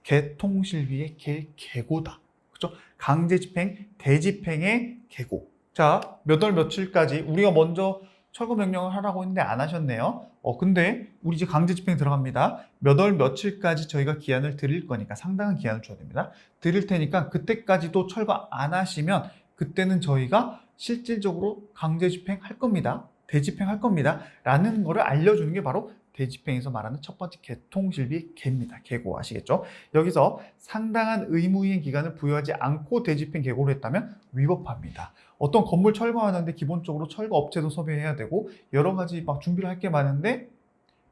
개통실비의 계고다. 그렇죠? 강제 집행, 대집행의 계고. 자, 몇 월 며칠까지 우리가 먼저 철거 명령을 하라고 했는데 안 하셨네요. 근데 우리 이제 강제 집행 들어갑니다. 몇 월 며칠까지 저희가 기한을 드릴 거니까 상당한 기한을 줘야 됩니다. 드릴 테니까 그때까지도 철거 안 하시면 그때는 저희가 실질적으로 강제 집행할 겁니다. 대집행할 겁니다 라는 거를 알려주는 게 바로 대집행에서 말하는 첫 번째 개통실비 개입니다. 개고 아시겠죠? 여기서 상당한 의무이행 기간을 부여하지 않고 대집행 개고를 했다면 위법합니다. 어떤 건물 철거하는데 기본적으로 철거 업체도 섭외해야 되고 여러 가지 막 준비를 할 게 많은데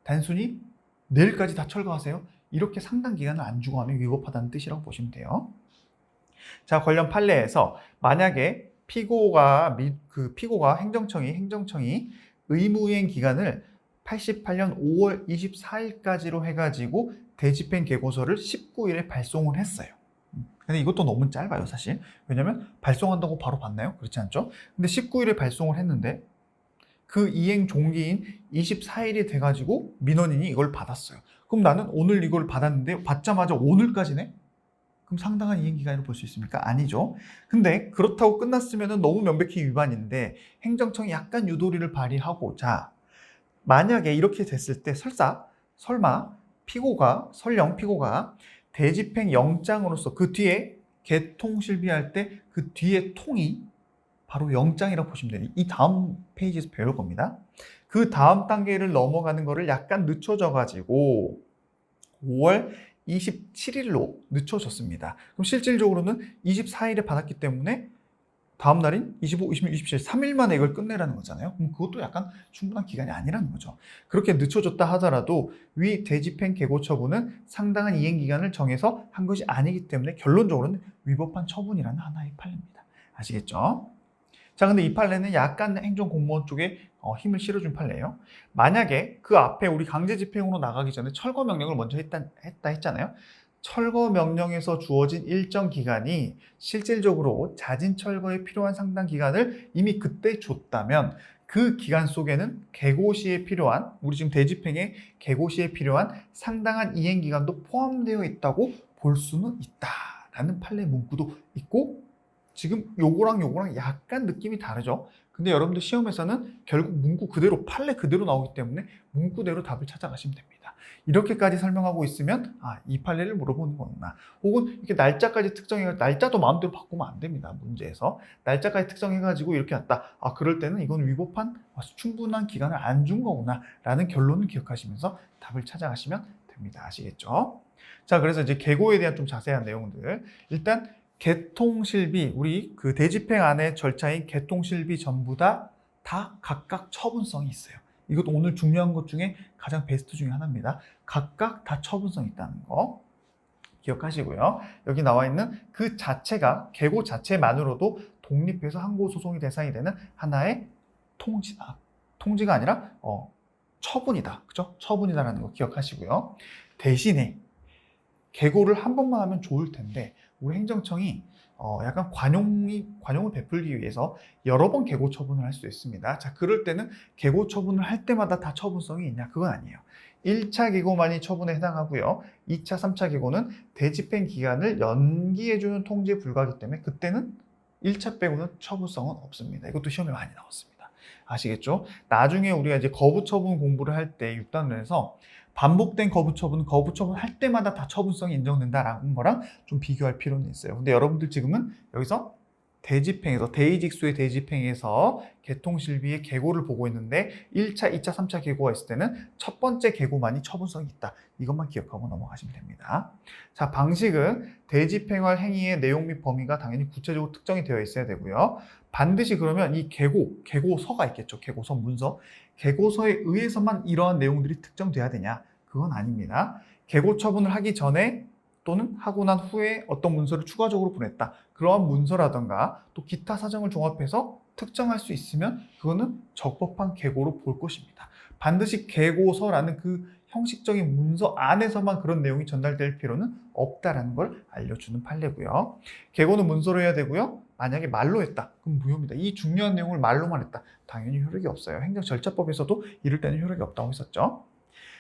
단순히 내일까지 다 철거하세요. 이렇게 상당 기간을 안 주고 하면 위법하다는 뜻이라고 보시면 돼요. 자, 관련 판례에서 만약에 피고가 행정청이 의무이행 기간을 88년 5월 24일까지로 해가지고 대집행 계고서를 19일에 발송을 했어요. 근데 이것도 너무 짧아요, 사실. 왜냐면 발송한다고 바로 받나요? 그렇지 않죠? 근데 19일에 발송을 했는데 그 이행 종기인 24일이 돼가지고 민원인이 이걸 받았어요. 그럼 나는 오늘 이걸 받았는데 받자마자 오늘까지네? 그럼 상당한 이행기간으로 볼 수 있습니까? 아니죠. 근데 그렇다고 끝났으면 너무 명백히 위반인데 행정청이 약간 유도리를 발휘하고 자 만약에 이렇게 됐을 때 설마 설령 피고가 대집행 영장으로서 그 뒤에 개통실비할 때 그 뒤에 통이 바로 영장이라고 보시면 돼요. 이 다음 페이지에서 배울 겁니다. 그 다음 단계를 넘어가는 거를 약간 늦춰져가지고 5월 27일로 늦춰졌습니다. 그럼 실질적으로는 24일에 받았기 때문에 다음 날인 25, 26, 27, 3일 만에 이걸 끝내라는 거잖아요. 그럼 그것도 약간 충분한 기간이 아니라는 거죠. 그렇게 늦춰졌다 하더라도 위 대집행 계고 처분은 상당한 이행 기간을 정해서 한 것이 아니기 때문에 결론적으로는 위법한 처분이라는 하나의 판례입니다. 아시겠죠? 자, 근데 이 판례는 약간 행정공무원 쪽에 힘을 실어준 판례예요. 만약에 그 앞에 우리 강제집행으로 나가기 전에 철거 명령을 먼저 했다 했잖아요. 철거 명령에서 주어진 일정 기간이 실질적으로 자진 철거에 필요한 상당 기간을 이미 그때 줬다면 그 기간 속에는 개고 시에 필요한 우리 지금 대집행의 개고 시에 필요한 상당한 이행 기간도 포함되어 있다고 볼 수는 있다라는 판례 문구도 있고 지금 요거랑 약간 느낌이 다르죠. 근데 여러분들 시험에서는 결국 문구 그대로 판례 그대로 나오기 때문에 문구대로 답을 찾아가시면 됩니다. 이렇게까지 설명하고 있으면 이 판례를 물어보는 거구나. 혹은 이렇게 날짜까지 특정해 날짜도 마음대로 바꾸면 안 됩니다. 문제에서 날짜까지 특정해가지고 이렇게 왔다. 그럴 때는 이건 위법한 충분한 기간을 안 준 거구나 라는 결론을 기억하시면서 답을 찾아가시면 됩니다. 아시겠죠? 자, 그래서 이제 계고에 대한 좀 자세한 내용들 일단 개통실비 우리 그 대집행 안의 절차인 개통실비 전부 다 각각 처분성이 있어요. 이것도 오늘 중요한 것 중에 가장 베스트 중에 하나입니다. 각각 다 처분성이 있다는 거 기억하시고요. 여기 나와 있는 그 자체가 계고 자체만으로도 독립해서 항고소송의 대상이 되는 하나의 통지가 아니라 처분이다. 그죠? 처분이다라는 거 기억하시고요. 대신에 계고를 한 번만 하면 좋을 텐데 우리 행정청이 약간 관용을 베풀기 위해서 여러 번 계고 처분을 할 수 있습니다. 자, 그럴 때는 계고 처분을 할 때마다 다 처분성이 있냐? 그건 아니에요. 1차 계고만이 처분에 해당하고요. 2차, 3차 계고는 대집행 기간을 연기해주는 통지에 불과하기 때문에 그때는 1차 빼고는 처분성은 없습니다. 이것도 시험에 많이 나왔습니다. 아시겠죠? 나중에 우리가 이제 거부처분 공부를 할 때 6단원에서 반복된 거부처분은 거부처분 할 때마다 다 처분성이 인정된다라는 거랑 좀 비교할 필요는 있어요. 근데 여러분들 지금은 여기서 대집행에서 대의직수의 대집행에서 개통실비의 계고를 보고 있는데 1차, 2차, 3차 계고가 있을 때는 첫 번째 계고만이 처분성이 있다. 이것만 기억하고 넘어가시면 됩니다. 자, 방식은 대집행할 행위의 내용 및 범위가 당연히 구체적으로 특정이 되어 있어야 되고요. 반드시 그러면 이 계고서가 있겠죠. 계고서, 문서. 계고서에 의해서만 이러한 내용들이 특정돼야 되냐? 그건 아닙니다. 계고 처분을 하기 전에 또는 하고 난 후에 어떤 문서를 추가적으로 보냈다. 그러한 문서라던가 또 기타 사정을 종합해서 특정할 수 있으면 그거는 적법한 계고로 볼 것입니다. 반드시 계고서라는 그 형식적인 문서 안에서만 그런 내용이 전달될 필요는 없다라는 걸 알려주는 판례고요. 계고는 문서로 해야 되고요. 만약에 말로 했다. 그럼 무효입니다. 이 중요한 내용을 말로만 했다. 당연히 효력이 없어요. 행정절차법에서도 이럴 때는 효력이 없다고 했었죠.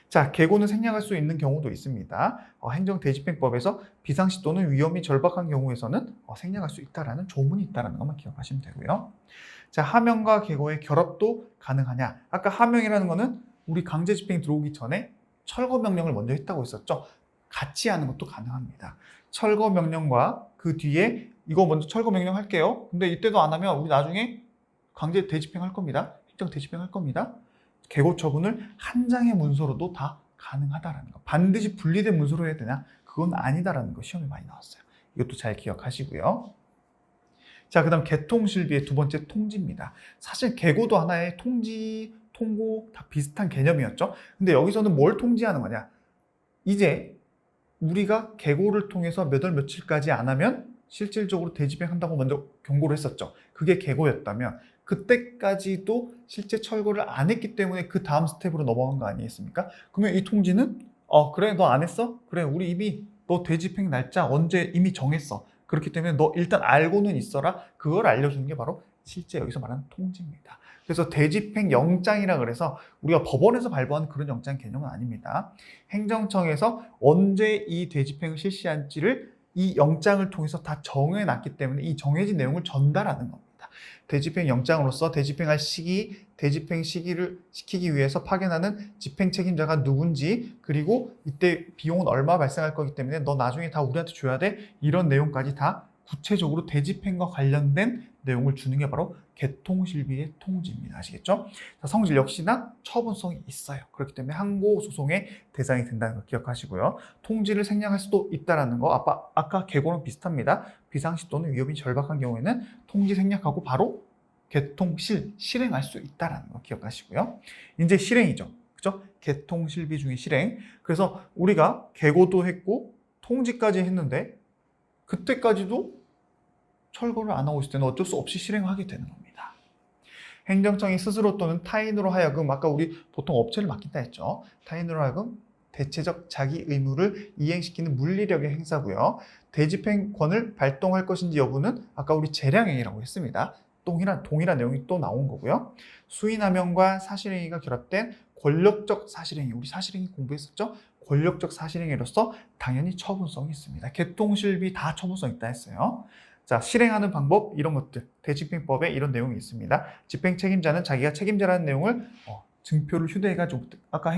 자, 계고는 생략할 수 있는 경우도 있습니다. 행정대집행법에서 비상시 또는 위험이 절박한 경우에서는 생략할 수 있다라는 조문이 있다는 것만 기억하시면 되고요. 자, 하명과 계고의 결합도 가능하냐? 아까 하명이라는 거는 우리 강제집행이 들어오기 전에 철거 명령을 먼저 했다고 했었죠. 같이 하는 것도 가능합니다. 철거 명령과 그 뒤에 이거 먼저 철거 명령 할게요. 근데 이때도 안 하면 우리 나중에 강제 대집행할 겁니다. 행정 대집행할 겁니다. 계고 처분을 한 장의 문서로도 다 가능하다라는 거. 반드시 분리된 문서로 해야 되냐? 그건 아니다라는 거 시험에 많이 나왔어요. 이것도 잘 기억하시고요. 자, 그 다음 개통실비의 두 번째 통지입니다. 사실 계고도 하나의 통지, 통고 다 비슷한 개념이었죠. 근데 여기서는 뭘 통지하는 거냐? 이제 우리가 계고를 통해서 몇 월 며칠까지 안 하면 실질적으로 대집행한다고 먼저 경고를 했었죠. 그게 계고였다면 그때까지도 실제 철거를 안 했기 때문에 그 다음 스텝으로 넘어간 거 아니겠습니까? 그러면 이 통지는 그래 너 안 했어? 그래 우리 이미 너 대집행 날짜 언제 이미 정했어. 그렇기 때문에 너 일단 알고는 있어라. 그걸 알려주는 게 바로 실제 여기서 말하는 통지입니다. 그래서 대집행 영장이라 그래서 우리가 법원에서 발부하는 그런 영장 개념은 아닙니다. 행정청에서 언제 이 대집행을 실시한지를 이 영장을 통해서 다 정해놨기 때문에 이 정해진 내용을 전달하는 겁니다. 대집행 영장으로서 대집행할 시기, 대집행 시기를 시키기 위해서 파견하는 집행 책임자가 누군지, 그리고 이때 비용은 얼마 발생할 거기 때문에 너 나중에 다 우리한테 줘야 돼. 이런 내용까지 다 구체적으로 대집행과 관련된 내용을 주는 게 바로 개통실비의 통지입니다. 아시겠죠? 자, 성질 역시나 처분성이 있어요. 그렇기 때문에 항고소송의 대상이 된다는 거 기억하시고요. 통지를 생략할 수도 있다는 거 아까 계고랑 비슷합니다. 비상시 또는 위험이 절박한 경우에는 통지 생략하고 바로 실행할 수 있다는 거 기억하시고요. 이제 실행이죠. 그죠? 개통실비 중에 실행. 그래서 우리가 계고도 했고 통지까지 했는데 그때까지도 철거를 안 하고 있을 때는 어쩔 수 없이 실행하게 되는 겁니다. 행정청이 스스로 또는 타인으로 하여금, 아까 우리 보통 업체를 맡긴다 했죠. 타인으로 하여금 대체적 자기 의무를 이행시키는 물리력의 행사고요. 대집행권을 발동할 것인지 여부는 아까 우리 재량행위라고 했습니다. 동일한 내용이 또 나온 거고요. 수인함용과 사실행위가 결합된 권력적 사실행위, 우리 사실행위 공부했었죠? 권력적 사실행위로서 당연히 처분성이 있습니다. 개통실비 다 처분성 있다 했어요. 자, 실행하는 방법 이런 것들 대집행법에 이런 내용이 있습니다. 집행 책임자는 자기가 책임자라는 내용을 증표를 휴대해가지고 아까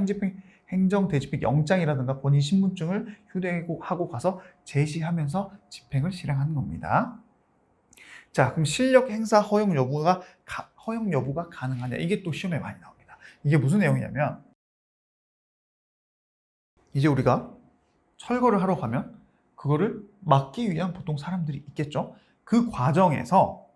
행정 대집행 영장이라든가 본인 신분증을 휴대하고 가서 제시하면서 집행을 실행하는 겁니다. 자, 그럼 실력 행사 허용 여부가 가능하냐? 이게 또 시험에 많이 나옵니다. 이게 무슨 내용이냐면 이제 우리가 철거를 하러 가면 그거를 막기 위한 보통 사람들이 있겠죠. 그 과정에서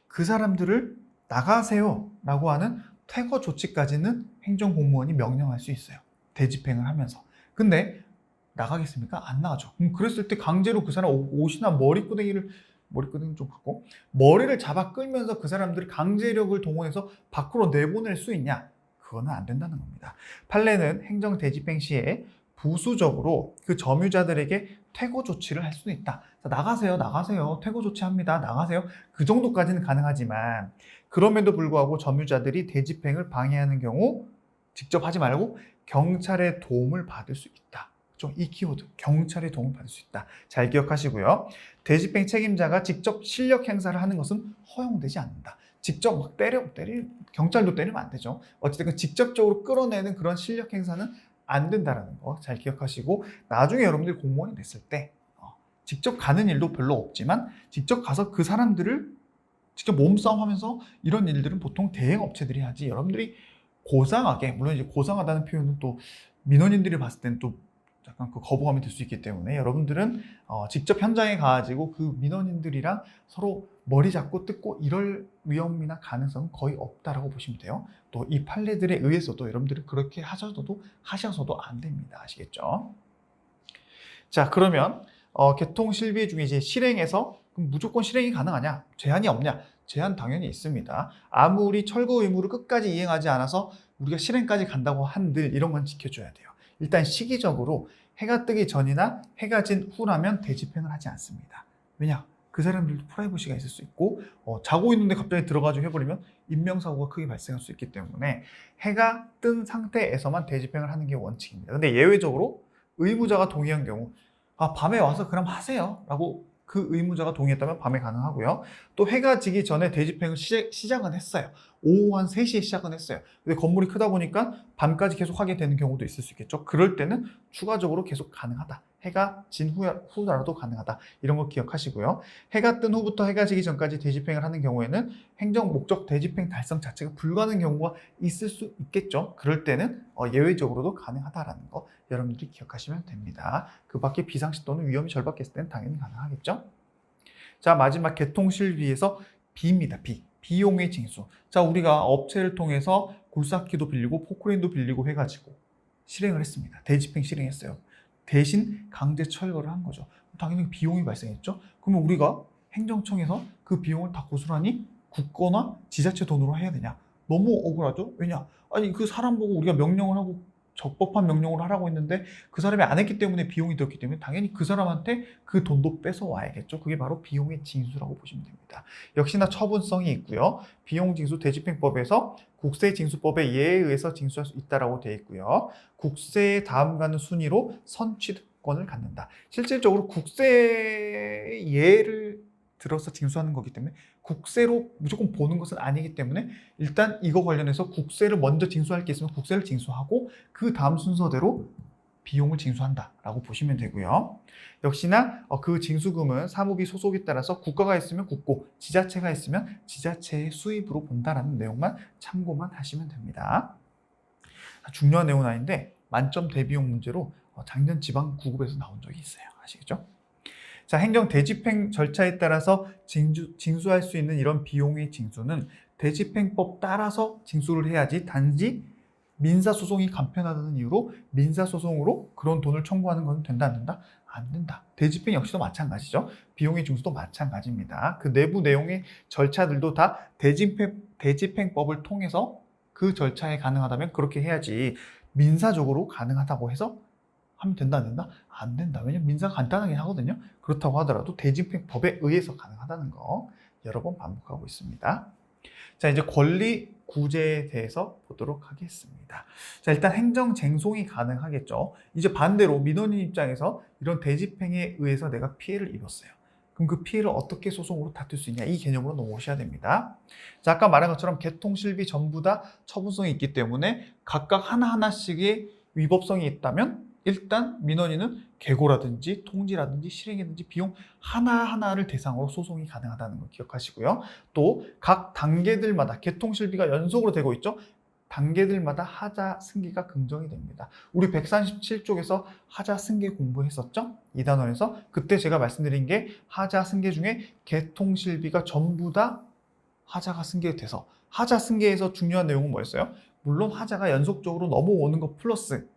그 사람들을 나가세요 라고 하는 퇴거 조치까지는 행정공무원이 명령할 수 있어요. 대집행을 하면서. 근데 나가겠습니까? 안 나가죠. 그랬을 때 강제로 그 사람 옷이나 머리끄댕이는 좀 그렇고 머리를 잡아 끌면서 그 사람들을 강제력을 동원해서 밖으로 내보낼 수 있냐? 그거는 안 된다는 겁니다. 판례는 행정 대집행 시에 부수적으로 그 점유자들에게 퇴거 조치를 할 수는 있다. 나가세요. 퇴거 조치합니다. 나가세요. 그 정도까지는 가능하지만 그럼에도 불구하고 점유자들이 대집행을 방해하는 경우 직접 하지 말고 경찰의 도움을 받을 수 있다. 이 키워드, 경찰의 도움을 받을 수 있다. 잘 기억하시고요. 대집행 책임자가 직접 실력 행사를 하는 것은 허용되지 않는다. 직접 막 경찰도 때리면 안 되죠. 어쨌든 직접적으로 끌어내는 그런 실력 행사는 안 된다는 거 잘 기억하시고 나중에 여러분들이 공무원이 됐을 때 직접 가는 일도 별로 없지만 직접 가서 그 사람들을 직접 몸싸움하면서 이런 일들은 보통 대행업체들이 하지 여러분들이 고상하게, 물론 이제 고상하다는 표현은 또 민원인들이 봤을 때는 또 약간 그 거부감이 들 수 있기 때문에 여러분들은 직접 현장에 가가지고 그 민원인들이랑 서로 머리 잡고 뜯고 이럴 위험이나 가능성은 거의 없다라고 보시면 돼요. 또 이 판례들에 의해서도 여러분들이 그렇게 하셔도 안 됩니다. 아시겠죠? 자, 그러면 개통실비 중에 이제 실행해서 그럼 무조건 실행이 가능하냐? 제한이 없냐? 제한 당연히 있습니다. 아무리 철거 의무를 끝까지 이행하지 않아서 우리가 실행까지 간다고 한들 이런 건 지켜줘야 돼요. 일단 시기적으로 해가 뜨기 전이나 해가 진 후라면 대집행을 하지 않습니다. 왜냐? 그 사람들도 프라이버시가 있을 수 있고 자고 있는데 갑자기 들어가지고 해버리면 인명사고가 크게 발생할 수 있기 때문에 해가 뜬 상태에서만 대집행을 하는 게 원칙입니다. 근데 예외적으로 의무자가 동의한 경우 밤에 와서 그럼 하세요 라고 그 의무자가 동의했다면 밤에 가능하고요. 또 해가 지기 전에 대집행을 시작은 했어요. 오후 한 3시에 시작은 했어요. 근데 건물이 크다 보니까 밤까지 계속 하게 되는 경우도 있을 수 있겠죠. 그럴 때는 추가적으로 계속 가능하다. 해가 진 후라도 가능하다. 이런 거 기억하시고요. 해가 뜬 후부터 해가 지기 전까지 대집행을 하는 경우에는 행정 목적 대집행 달성 자체가 불가능한 경우가 있을 수 있겠죠. 그럴 때는 예외적으로도 가능하다라는 거 여러분들이 기억하시면 됩니다. 그 밖에 비상시 또는 위험이 절박했을 때는 당연히 가능하겠죠. 자, 마지막 개통실비에서 B입니다. B. 비용의 징수. 자, 우리가 업체를 통해서 굴삭기도 빌리고 포크레인도 빌리고 해가지고 실행을 했습니다. 대집행 실행했어요. 대신 강제 철거를 한 거죠. 당연히 비용이 발생했죠. 그러면 우리가 행정청에서 그 비용을 다 고스란히 국거나 지자체 돈으로 해야 되냐? 너무 억울하죠? 왜냐? 아니 그 사람 보고 우리가 명령을 하고 적법한 명령을 하라고 했는데 그 사람이 안 했기 때문에 비용이 들었기 때문에 당연히 그 사람한테 그 돈도 뺏어와야겠죠. 그게 바로 비용의 징수라고 보시면 됩니다. 역시나 처분성이 있고요. 비용징수 대집행법에서 국세징수법의 예에 의해서 징수할 수 있다라고 되어 있고요. 국세에 다음 가는 순위로 선취권을 갖는다. 실질적으로 국세 예를 들어서 징수하는 거기 때문에 국세로 무조건 보는 것은 아니기 때문에 일단 이거 관련해서 국세를 먼저 징수할 게 있으면 국세를 징수하고 그 다음 순서대로 비용을 징수한다라고 보시면 되고요. 역시나 그 징수금은 사무비 소속에 따라서 국가가 있으면 국고, 지자체가 있으면 지자체의 수입으로 본다라는 내용만 참고만 하시면 됩니다. 중요한 내용은 아닌데 만점 대비용 문제로 작년 지방 9급에서 나온 적이 있어요. 아시겠죠? 자, 행정 대집행 절차에 따라서 징수할 수 있는 이런 비용의 징수는 대집행법 따라서 징수를 해야지 단지 민사소송이 간편하다는 이유로 민사소송으로 그런 돈을 청구하는 건 된다 안 된다? 안 된다. 대집행 역시도 마찬가지죠. 비용의 징수도 마찬가지입니다. 그 내부 내용의 절차들도 다 대집행법을 통해서 그 절차에 가능하다면 그렇게 해야지 민사적으로 가능하다고 해서 하면 된다 안 된다? 안 된다. 왜냐면 민사가 간단하게 하거든요. 그렇다고 하더라도 대집행법에 의해서 가능하다는 거 여러 번 반복하고 있습니다. 자, 이제 권리 구제에 대해서 보도록 하겠습니다. 자, 일단 행정 쟁송이 가능하겠죠. 이제 반대로 민원인 입장에서 이런 대집행에 의해서 내가 피해를 입었어요. 그럼 그 피해를 어떻게 소송으로 다툴 수 있냐, 이 개념으로 넘어오셔야 됩니다. 자, 아까 말한 것처럼 개통실비 전부 다 처분성이 있기 때문에 각각 하나하나씩의 위법성이 있다면 일단 민원인은 계고라든지 통지라든지 실행이든지 비용 하나하나를 대상으로 소송이 가능하다는 거 기억하시고요. 또 각 단계들마다 개통실비가 연속으로 되고 있죠. 단계들마다 하자 승계가 긍정이 됩니다. 우리 137쪽에서 하자 승계 공부했었죠? 2단원에서 그때 제가 말씀드린 게 하자 승계 중에 개통실비가 전부 다 하자가 승계돼서 하자 승계에서 중요한 내용은 뭐였어요? 물론 하자가 연속적으로 넘어오는 것 플러스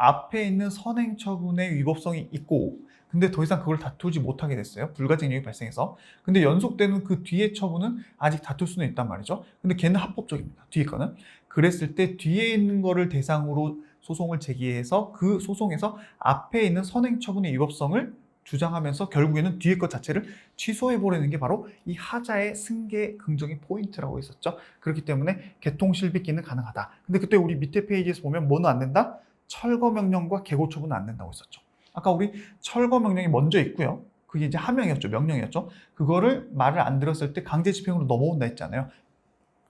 앞에 있는 선행 처분의 위법성이 있고 근데 더 이상 그걸 다투지 못하게 됐어요. 불가증력이 발생해서. 근데 연속되는 그 뒤에 처분은 아직 다툴 수는 있단 말이죠. 근데 걔는 합법적입니다. 뒤에 거는. 그랬을 때 뒤에 있는 거를 대상으로 소송을 제기해서 그 소송에서 앞에 있는 선행 처분의 위법성을 주장하면서 결국에는 뒤에 것 자체를 취소해버리는 게 바로 이 하자의 승계 긍정의 포인트라고 했었죠. 그렇기 때문에 개통실비기는 가능하다. 근데 그때 우리 밑에 페이지에서 보면 뭐는 안 된다? 철거 명령과 계고 처분은 안 된다고 했었죠. 아까 우리 철거 명령이 먼저 있고요. 그게 이제 하명이었죠. 명령이었죠. 그거를 말을 안 들었을 때 강제 집행으로 넘어온다 했잖아요.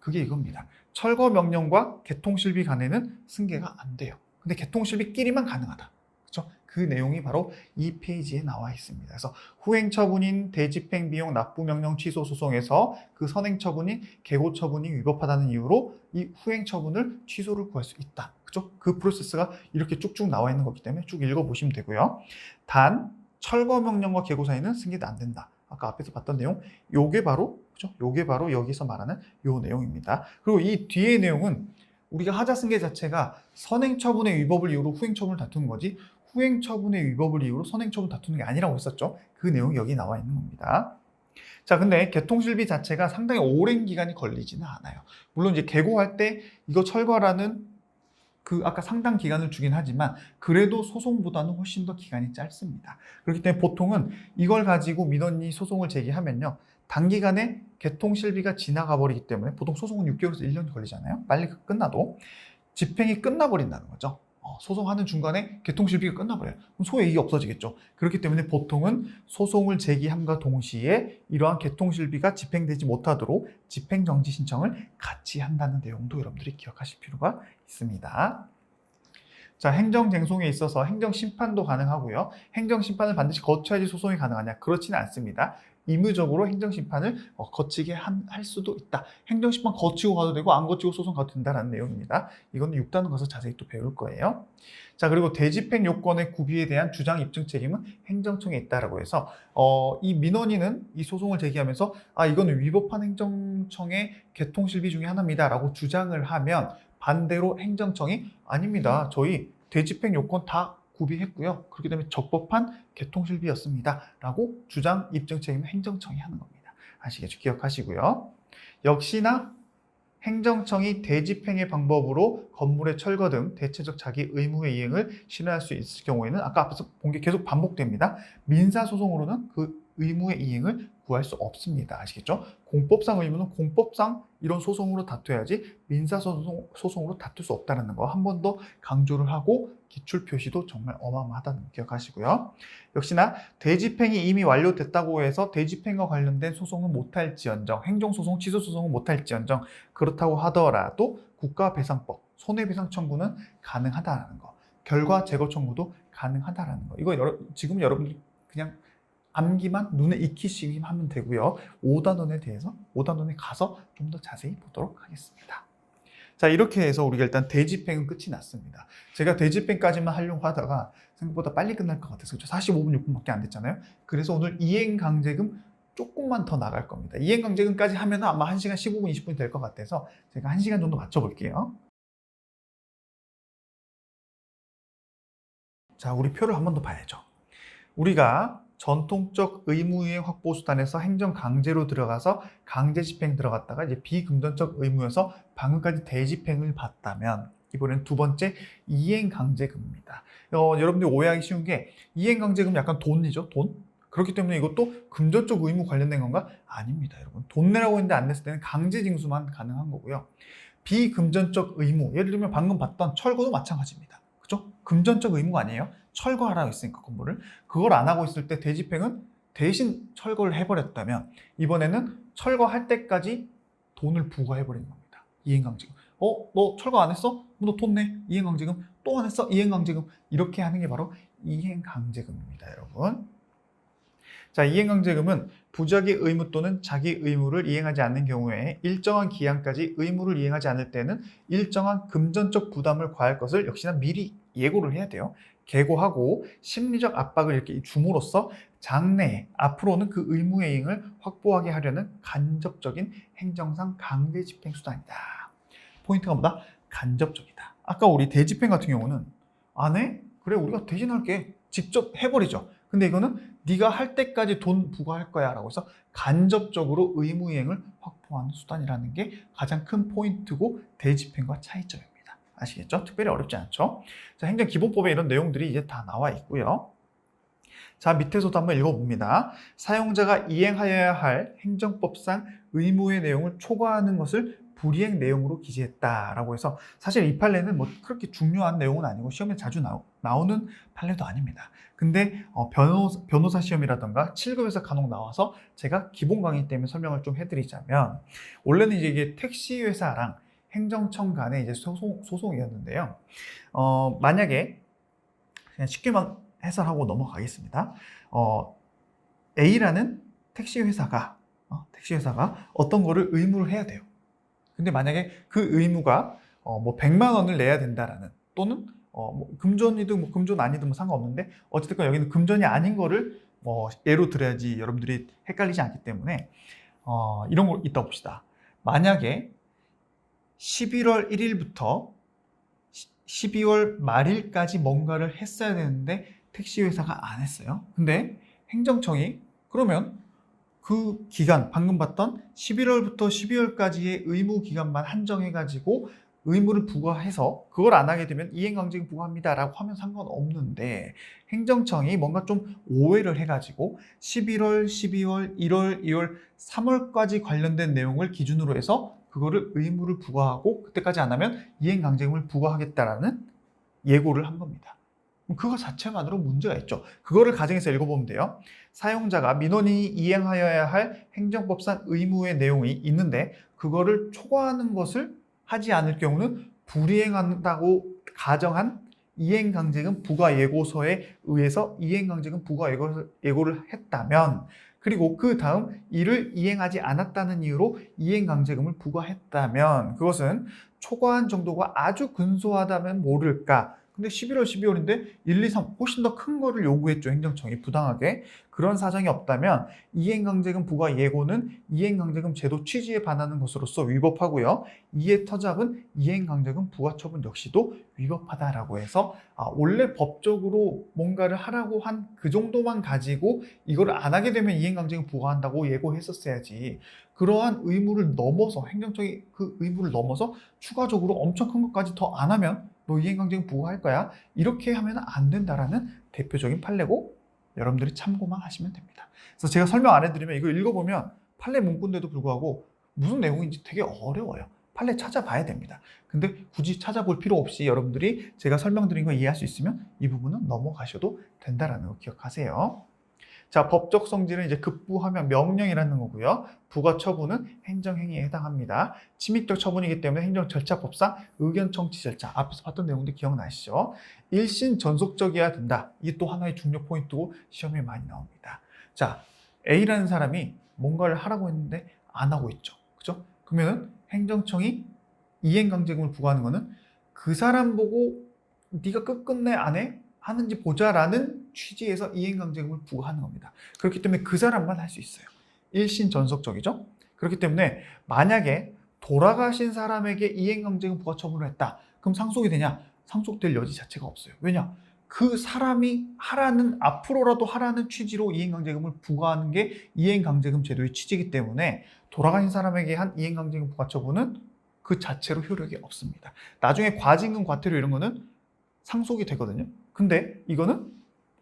그게 이겁니다. 철거 명령과 개통실비 간에는 승계가 안 돼요. 근데 개통실비끼리만 가능하다. 그렇죠? 그 내용이 바로 이 페이지에 나와 있습니다. 그래서 후행처분인 대집행 비용 납부 명령 취소 소송에서 그 선행처분인 계고 처분이 위법하다는 이유로 이 후행처분을 취소를 구할 수 있다. 그죠? 그 프로세스가 이렇게 쭉쭉 나와 있는 거기 때문에 쭉 읽어보시면 되고요. 단 철거 명령과 계고 사이는 승계도 안 된다. 아까 앞에서 봤던 내용, 요게 바로 그죠? 요게 바로 여기서 말하는 요 내용입니다. 그리고 이 뒤의 내용은 우리가 하자 승계 자체가 선행처분의 위법을 이유로 후행처분을 다투는 거지 후행처분의 위법을 이유로 선행처분을 다투는 게 아니라고 했었죠. 그 내용이 여기 나와 있는 겁니다. 자, 근데 개통실비 자체가 상당히 오랜 기간이 걸리지는 않아요. 물론 이제 계고할 때 이거 철거라는 그 아까 상당 기간을 주긴 하지만 그래도 소송보다는 훨씬 더 기간이 짧습니다. 그렇기 때문에 보통은 이걸 가지고 민원이 소송을 제기하면요. 단기간에 개통실비가 지나가 버리기 때문에 보통 소송은 6개월에서 1년 걸리잖아요. 빨리 끝나도 집행이 끝나버린다는 거죠. 소송하는 중간에 개통실비가 끝나버려요. 그럼 소의 이익이 없어지겠죠. 그렇기 때문에 보통은 소송을 제기함과 동시에 이러한 개통실비가 집행되지 못하도록 집행정지 신청을 같이 한다는 내용도 여러분들이 기억하실 필요가 있습니다. 자, 행정쟁송에 있어서 행정심판도 가능하고요. 행정심판을 반드시 거쳐야지 소송이 가능하냐? 그렇지는 않습니다. 의무적으로 행정심판을 거치게 할 수도 있다. 행정심판 거치고 가도 되고 안 거치고 소송 가도 된다는 내용입니다. 이건 6단원 가서 자세히 또 배울 거예요. 자, 그리고 대집행 요건의 구비에 대한 주장 입증 책임은 행정청에 있다라고 해서 이 민원인은 이 소송을 제기하면서 이건 위법한 행정청의 개통실비 중에 하나입니다라고 주장을 하면 반대로 행정청이 아닙니다. 저희 대집행 요건 다 구비했고요. 그렇기 때문에 적법한 개통실비였습니다. 라고 주장 입증 책임은 행정청이 하는 겁니다. 아시겠죠? 기억하시고요. 역시나 행정청이 대집행의 방법으로 건물의 철거 등 대체적 자기 의무의 이행을 실현할 수 있을 경우에는 아까 앞에서 본 게 계속 반복됩니다. 민사소송으로는 그 의무의 이행을 구할 수 없습니다. 아시겠죠? 공법상 의무는 공법상 이런 소송으로 다투어야지 민사소송으로 다툴 수 없다는 거 한 번 더 강조를 하고 기출 표시도 정말 어마어마하다는 거 기억하시고요. 역시나 대집행이 이미 완료됐다고 해서 대집행과 관련된 소송은 못할지언정, 행정소송, 취소소송은 못할지언정 그렇다고 하더라도 국가배상법, 손해배상 청구는 가능하다는 거, 결과 제거 청구도 가능하다는 거. 이거 지금 여러분들이 그냥 암기만 눈에 익히시기만 하면 되고요. 5단원에 대해서 5단원에 가서 좀 더 자세히 보도록 하겠습니다. 자, 이렇게 해서 우리가 일단 대집행은 끝이 났습니다. 제가 대집행까지만 하려고 하다가 생각보다 빨리 끝날 것 같아서 45분, 6분밖에 안 됐잖아요. 그래서 오늘 이행강제금 조금만 더 나갈 겁니다. 이행강제금까지 하면 아마 1시간 15분, 20분이 될 것 같아서 제가 1시간 정도 맞춰볼게요. 자, 우리 표를 한 번 더 봐야죠. 우리가 전통적 의무이행 확보 수단에서 행정 강제로 들어가서 강제 집행 들어갔다가 이제 비금전적 의무여서 방금까지 대집행을 받다면 이번엔 두 번째 이행 강제금입니다. 여러분들 오해하기 쉬운 게 이행 강제금 약간 돈이죠, 돈. 그렇기 때문에 이것도 금전적 의무 관련된 건가? 아닙니다, 여러분. 돈 내라고 했는데 안 냈을 때는 강제 징수만 가능한 거고요. 비금전적 의무, 예를 들면 방금 봤던 철거도 마찬가지입니다. 그죠? 금전적 의무가 아니에요. 철거하라고 했으니까 건물을. 그걸 안 하고 있을 때 대집행은 대신 철거를 해버렸다면 이번에는 철거할 때까지 돈을 부과해버리는 겁니다. 이행강제금. 너 철거 안 했어? 너 돈 내. 이행강제금. 또 안 했어? 이행강제금. 이렇게 하는 게 바로 이행강제금입니다, 여러분. 자, 이행강제금은 부작위 의무 또는 자기 의무를 이행하지 않는 경우에 일정한 기한까지 의무를 이행하지 않을 때는 일정한 금전적 부담을 과할 것을 역시나 미리 예고를 해야 돼요. 계고하고 심리적 압박을 이렇게 줌으로써 장래에 앞으로는 그 의무의 이행을 확보하게 하려는 간접적인 행정상 강제 집행 수단이다. 포인트가 뭐다? 간접적이다. 아까 우리 대집행 같은 경우는 안 해? 그래, 우리가 대신할게. 직접 해버리죠. 근데 이거는 네가 할 때까지 돈 부과할 거야 라고 해서 간접적으로 의무이행을 확보하는 수단이라는 게 가장 큰 포인트고 대집행과 차이점입니다. 아시겠죠? 특별히 어렵지 않죠? 자, 행정기본법에 이런 내용들이 이제 다 나와 있고요. 자, 밑에서도 한번 읽어봅니다. 사용자가 이행하여야 할 행정법상 의무의 내용을 초과하는 것을 불이행 내용으로 기재했다라고 해서 사실 이 판례는 뭐 그렇게 중요한 내용은 아니고 시험에 자주 나오는 판례도 아닙니다. 근데 변호사 시험이라던가 7급에서 간혹 나와서 제가 기본 강의 때문에 설명을 좀 해드리자면 원래는 이게 택시 회사랑 행정청 간의 이제 소송이었는데요. 만약에 그냥 쉽게만 해설하고 넘어가겠습니다. A라는 택시 회사가 어떤 거를 의무를 해야 돼요. 근데 만약에 그 의무가 뭐 100만 원을 내야 된다라는 또는 뭐 금전이든 뭐 금전 아니든 뭐 상관없는데 어쨌든 여기는 금전이 아닌 거를 예로 들어야지 여러분들이 헷갈리지 않기 때문에 이런 거 있다 봅시다. 만약에 11월 1일부터 12월 말일까지 뭔가를 했어야 되는데 택시 회사가 안 했어요. 근데 행정청이 그러면 그 기간, 방금 봤던 11월부터 12월까지의 의무 기간만 한정해가지고 의무를 부과해서 그걸 안 하게 되면 이행강제금 부과합니다 라고 하면 상관없는데 행정청이 뭔가 좀 오해를 해가지고 11월, 12월, 1월, 2월, 3월까지 관련된 내용을 기준으로 해서 그거를 의무를 부과하고 그때까지 안 하면 이행강제금을 부과하겠다라는 예고를 한 겁니다. 그거 자체만으로 문제가 있죠. 그거를 가정해서 읽어보면 돼요. 사용자가 민원인이 이행하여야 할 행정법상 의무의 내용이 있는데 그거를 초과하는 것을 하지 않을 경우는 불이행한다고 가정한 이행강제금 부과예고서에 의해서 이행강제금 부과예고를 했다면, 그리고 그 다음 이를 이행하지 않았다는 이유로 이행강제금을 부과했다면 그것은 초과한 정도가 아주 근소하다면 모를까. 근데 11월, 12월인데 1, 2, 3 훨씬 더 큰 거를 요구했죠. 행정청이 부당하게. 그런 사정이 없다면 이행강제금 부과 예고는 이행강제금 제도 취지에 반하는 것으로서 위법하고요. 이에 터잡은 이행강제금 부과 처분 역시도 위법하다라고 해서 원래 법적으로 뭔가를 하라고 한 그 정도만 가지고 이걸 안 하게 되면 이행강제금 부과한다고 예고했었어야지. 그러한 의무를 넘어서 행정청이 그 의무를 넘어서 추가적으로 엄청 큰 것까지 더 안 하면 너 이행강제금 부과할 거야. 이렇게 하면 안 된다라는 대표적인 판례고 여러분들이 참고만 하시면 됩니다. 그래서 제가 설명 안 해드리면 이거 읽어보면 판례 문구인데도 불구하고 무슨 내용인지 되게 어려워요. 판례 찾아봐야 됩니다. 근데 굳이 찾아볼 필요 없이 여러분들이 제가 설명드린 거 이해할 수 있으면 이 부분은 넘어가셔도 된다라는 거 기억하세요. 자, 법적 성질은 이제 급부하면 명령이라는 거고요. 부과 처분은 행정행위에 해당합니다. 침입적 처분이기 때문에 행정절차법상 의견 청취 절차, 앞에서 봤던 내용들 기억나시죠? 일신 전속적이어야 된다. 이게 또 하나의 중요 포인트고 시험에 많이 나옵니다. 자, A라는 사람이 뭔가를 하라고 했는데 안 하고 있죠. 그죠? 그러면 행정청이 이행강제금을 부과하는 거는 그 사람 보고 네가 끝끝내 안 해? 하는지 보자라는 취지에서 이행강제금을 부과하는 겁니다. 그렇기 때문에 그 사람만 할 수 있어요. 일신전속적이죠. 그렇기 때문에 만약에 돌아가신 사람에게 이행강제금 부과 처분을 했다. 그럼 상속이 되냐? 상속될 여지 자체가 없어요. 왜냐? 그 사람이 하라는, 앞으로라도 하라는 취지로 이행강제금을 부과하는 게 이행강제금 제도의 취지이기 때문에 돌아가신 사람에게 한 이행강제금 부과 처분은 그 자체로 효력이 없습니다. 나중에 과징금, 과태료 이런 거는 상속이 되거든요. 근데 이거는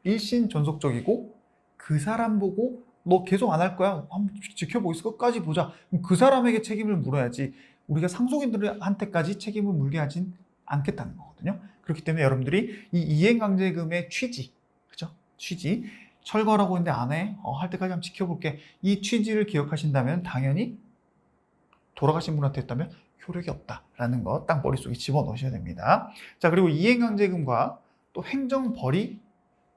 일신 전속적이고 그 사람 보고 너 계속 안 할 거야? 한번 지켜보겠어. 끝까지 보자. 그럼 그 사람에게 책임을 물어야지 우리가 상속인들한테까지 책임을 물게 하진 않겠다는 거거든요. 그렇기 때문에 여러분들이 이 이행강제금의 취지, 그죠? 취지, 철거라고 했는데 안 해? 할 때까지 한번 지켜볼게. 이 취지를 기억하신다면 당연히 돌아가신 분한테 했다면 효력이 없다라는 거 딱 머릿속에 집어넣으셔야 됩니다. 자, 그리고 이행강제금과 또 행정벌이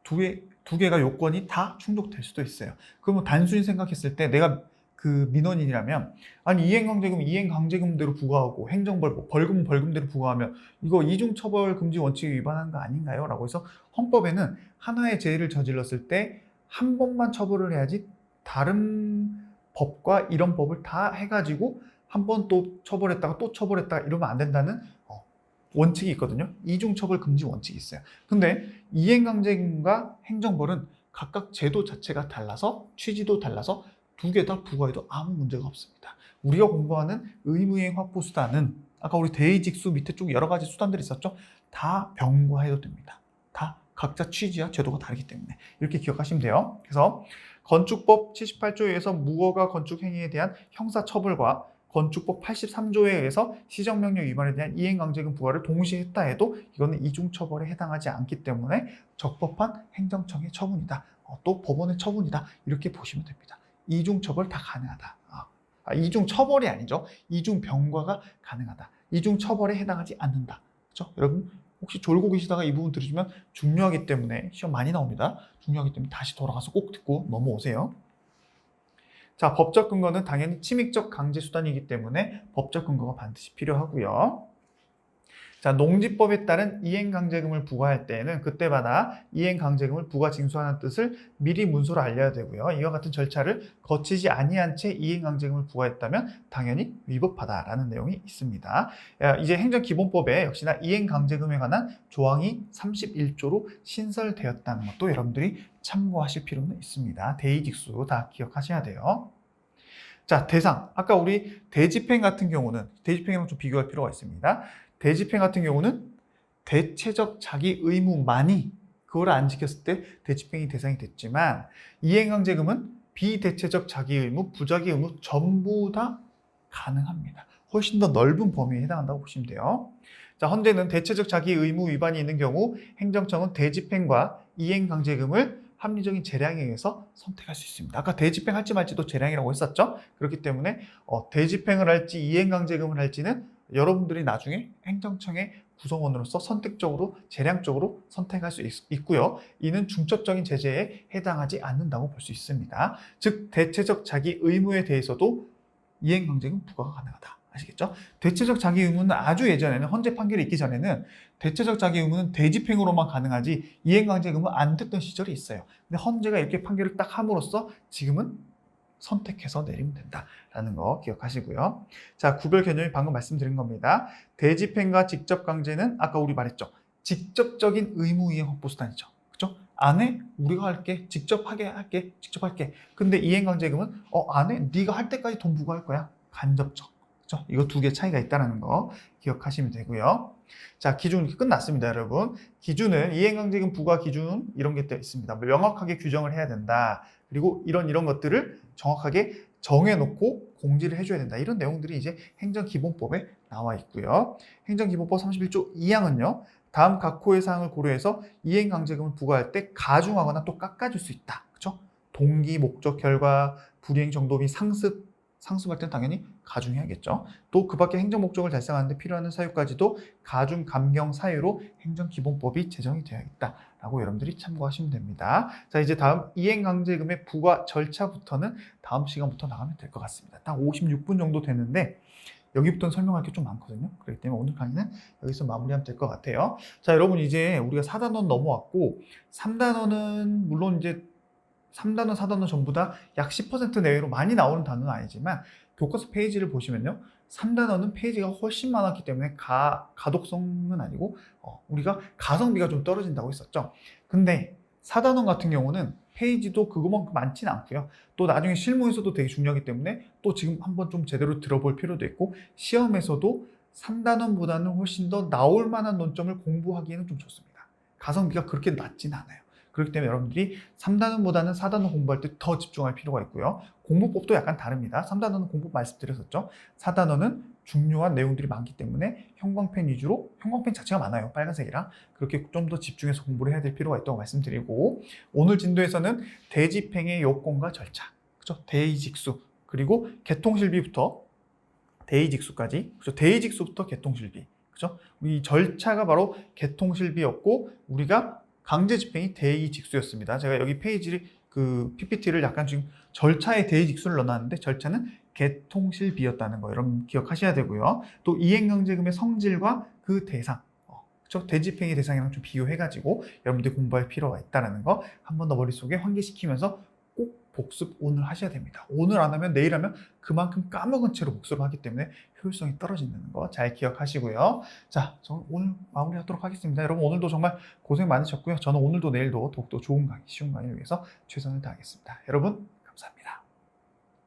두 개가 요건이 다 충족될 수도 있어요. 그러면 단순히 생각했을 때 내가 그 민원인이라면 아니 이행강제금대로 부과하고 행정벌 벌금대로 부과하면 이거 이중처벌금지 원칙에 위반한 거 아닌가요? 라고 해서 헌법에는 하나의 죄를 저질렀을 때 한 번만 처벌을 해야지 다른 법과 이런 법을 다 해가지고 한 번 또 처벌했다가 또 처벌했다가 이러면 안 된다는 원칙이 있거든요. 이중처벌 금지 원칙이 있어요. 근데 이행강제금과 행정벌은 각각 제도 자체가 달라서 취지도 달라서 두 개 다 부과해도 아무 문제가 없습니다. 우리가 공부하는 의무이행 확보 수단은 아까 우리 대의직수 밑에 쭉 여러 가지 수단들이 있었죠. 다 병과해도 됩니다. 다 각자 취지와 제도가 다르기 때문에 이렇게 기억하시면 돼요. 그래서 건축법 78조에 의해서 무허가 건축 행위에 대한 형사처벌과 건축법 83조에 의해서 시정명령 위반에 대한 이행강제금 부과를 동시에 했다 해도 이거는 이중처벌에 해당하지 않기 때문에 적법한 행정청의 처분이다. 또 법원의 처분이다. 이렇게 보시면 됩니다. 이중처벌 다 가능하다. 이중처벌이 아니죠. 이중병과가 가능하다. 이중처벌에 해당하지 않는다. 그렇죠? 여러분 혹시 졸고 계시다가 이 부분 들으시면 중요하기 때문에 시험 많이 나옵니다. 중요하기 때문에 다시 돌아가서 꼭 듣고 넘어오세요. 자, 법적 근거는 당연히 침입적 강제 수단이기 때문에 법적 근거가 반드시 필요하고요. 자, 농지법에 따른 이행강제금을 부과할 때에는 그때마다 이행강제금을 부과 징수하는 뜻을 미리 문서로 알려야 되고요. 이와 같은 절차를 거치지 아니한 채 이행강제금을 부과했다면 당연히 위법하다라는 내용이 있습니다. 이제 행정기본법에 역시나 이행강제금에 관한 조항이 31조로 신설되었다는 것도 여러분들이 참고하실 필요는 있습니다. 대의직수 다 기억하셔야 돼요. 자, 대상. 아까 우리 대집행 같은 경우는 대집행이랑 좀 비교할 필요가 있습니다. 대집행 같은 경우는 대체적 자기 의무만이 그걸 안 지켰을 때 대집행이 대상이 됐지만 이행강제금은 비대체적 자기 의무, 부자기 의무 전부 다 가능합니다. 훨씬 더 넓은 범위에 해당한다고 보시면 돼요. 자, 헌재는 대체적 자기 의무 위반이 있는 경우 행정청은 대집행과 이행강제금을 합리적인 재량에 의해서 선택할 수 있습니다. 아까 대집행 할지 말지도 재량이라고 했었죠. 그렇기 때문에 대집행을 할지 이행강제금을 할지는 여러분들이 나중에 행정청의 구성원으로서 선택적으로 재량적으로 선택할 수 있고요. 이는 중첩적인 제재에 해당하지 않는다고 볼 수 있습니다. 즉 대체적 자기 의무에 대해서도 이행강제금 부과가 가능하다. 아시겠죠? 대체적 자기 의무는 아주 예전에는 헌재 판결이 있기 전에는 대체적 자기 의무는 대집행으로만 가능하지 이행강제금은 안 됐던 시절이 있어요. 근데 헌재가 이렇게 판결을 딱 함으로써 지금은 선택해서 내리면 된다라는 거 기억하시고요. 자, 구별 개념이 방금 말씀드린 겁니다. 대집행과 직접강제는 아까 우리 말했죠. 직접적인 의무이행 확보수단이죠. 그렇죠? 안 해? 우리가 할게. 직접 할게. 근데 이행강제금은 안 해? 네가 할 때까지 돈 부과할 거야. 간접적. 그렇죠? 이거 두 개 차이가 있다는 거 기억하시면 되고요. 자, 기준 끝났습니다, 여러분. 기준은 이행강제금 부과 기준 이런 게 있습니다. 명확하게 규정을 해야 된다. 그리고 이런 것들을 정확하게 정해놓고 공지를 해줘야 된다. 이런 내용들이 이제 행정기본법에 나와 있고요. 행정기본법 31조 2항은요. 다음 각 호의 사항을 고려해서 이행강제금을 부과할 때 가중하거나 또 깎아줄 수 있다. 그렇죠? 동기, 목적, 결과, 불이행 정도 및 상습할 때는 당연히 가중해야겠죠. 또 그 밖에 행정 목적을 달성하는 데 필요한 사유까지도 가중, 감경 사유로 행정기본법이 제정이 되어야겠다라고 여러분들이 참고하시면 됩니다. 자, 이제 다음 이행강제금의 부과 절차부터는 다음 시간부터 나가면 될 것 같습니다. 딱 56분 정도 됐는데 여기부터는 설명할 게 좀 많거든요. 그렇기 때문에 오늘 강의는 여기서 마무리하면 될 것 같아요. 자, 여러분 이제 우리가 4단원 넘어왔고 3단원은 물론 이제 3단원, 4단원 전부 다 약 10% 내외로 많이 나오는 단어는 아니지만 교과서 페이지를 보시면요. 3단원은 페이지가 훨씬 많았기 때문에 가독성은 아니고 우리가 가성비가 좀 떨어진다고 했었죠. 근데 4단원 같은 경우는 페이지도 그거만큼 많지는 않고요. 또 나중에 실무에서도 되게 중요하기 때문에 또 지금 한번 좀 제대로 들어볼 필요도 있고 시험에서도 3단원보다는 훨씬 더 나올 만한 논점을 공부하기에는 좀 좋습니다. 가성비가 그렇게 낮진 않아요. 그렇기 때문에 여러분들이 3단원보다는 4단원 공부할 때 더 집중할 필요가 있고요. 공부법도 약간 다릅니다. 3단원은 공부법 말씀드렸었죠. 4단원은 중요한 내용들이 많기 때문에 형광펜 위주로, 형광펜 자체가 많아요. 빨간색이랑. 그렇게 좀 더 집중해서 공부를 해야 될 필요가 있다고 말씀드리고 오늘 진도에서는 대집행의 요건과 절차, 그렇죠? 대의직수, 그리고 개통실비부터 대의직수까지, 그렇죠? 대의직수부터 개통실비, 그렇죠? 이 절차가 바로 개통실비였고 우리가 강제집행이 대의직수였습니다. 제가 여기 페이지를 PPT를 약간 지금 절차에 대의직수를 넣어놨는데 절차는 개통실비였다는 거 여러분 기억하셔야 되고요. 또 이행강제금의 성질과 그 대상, 그렇죠? 대집행의 대상이랑 좀 비교해가지고 여러분들이 공부할 필요가 있다는 거 한 번 더 머릿속에 환기시키면서 꼭 복습 오늘 하셔야 됩니다. 오늘 안 하면 내일 하면 그만큼 까먹은 채로 복습을 하기 때문에 효율성이 떨어진다는 거 잘 기억하시고요. 자, 저는 오늘 마무리하도록 하겠습니다. 여러분 오늘도 정말 고생 많으셨고요. 저는 오늘도 내일도 더욱더 좋은 강의, 쉬운 강의를 위해서 최선을 다하겠습니다. 여러분 감사합니다.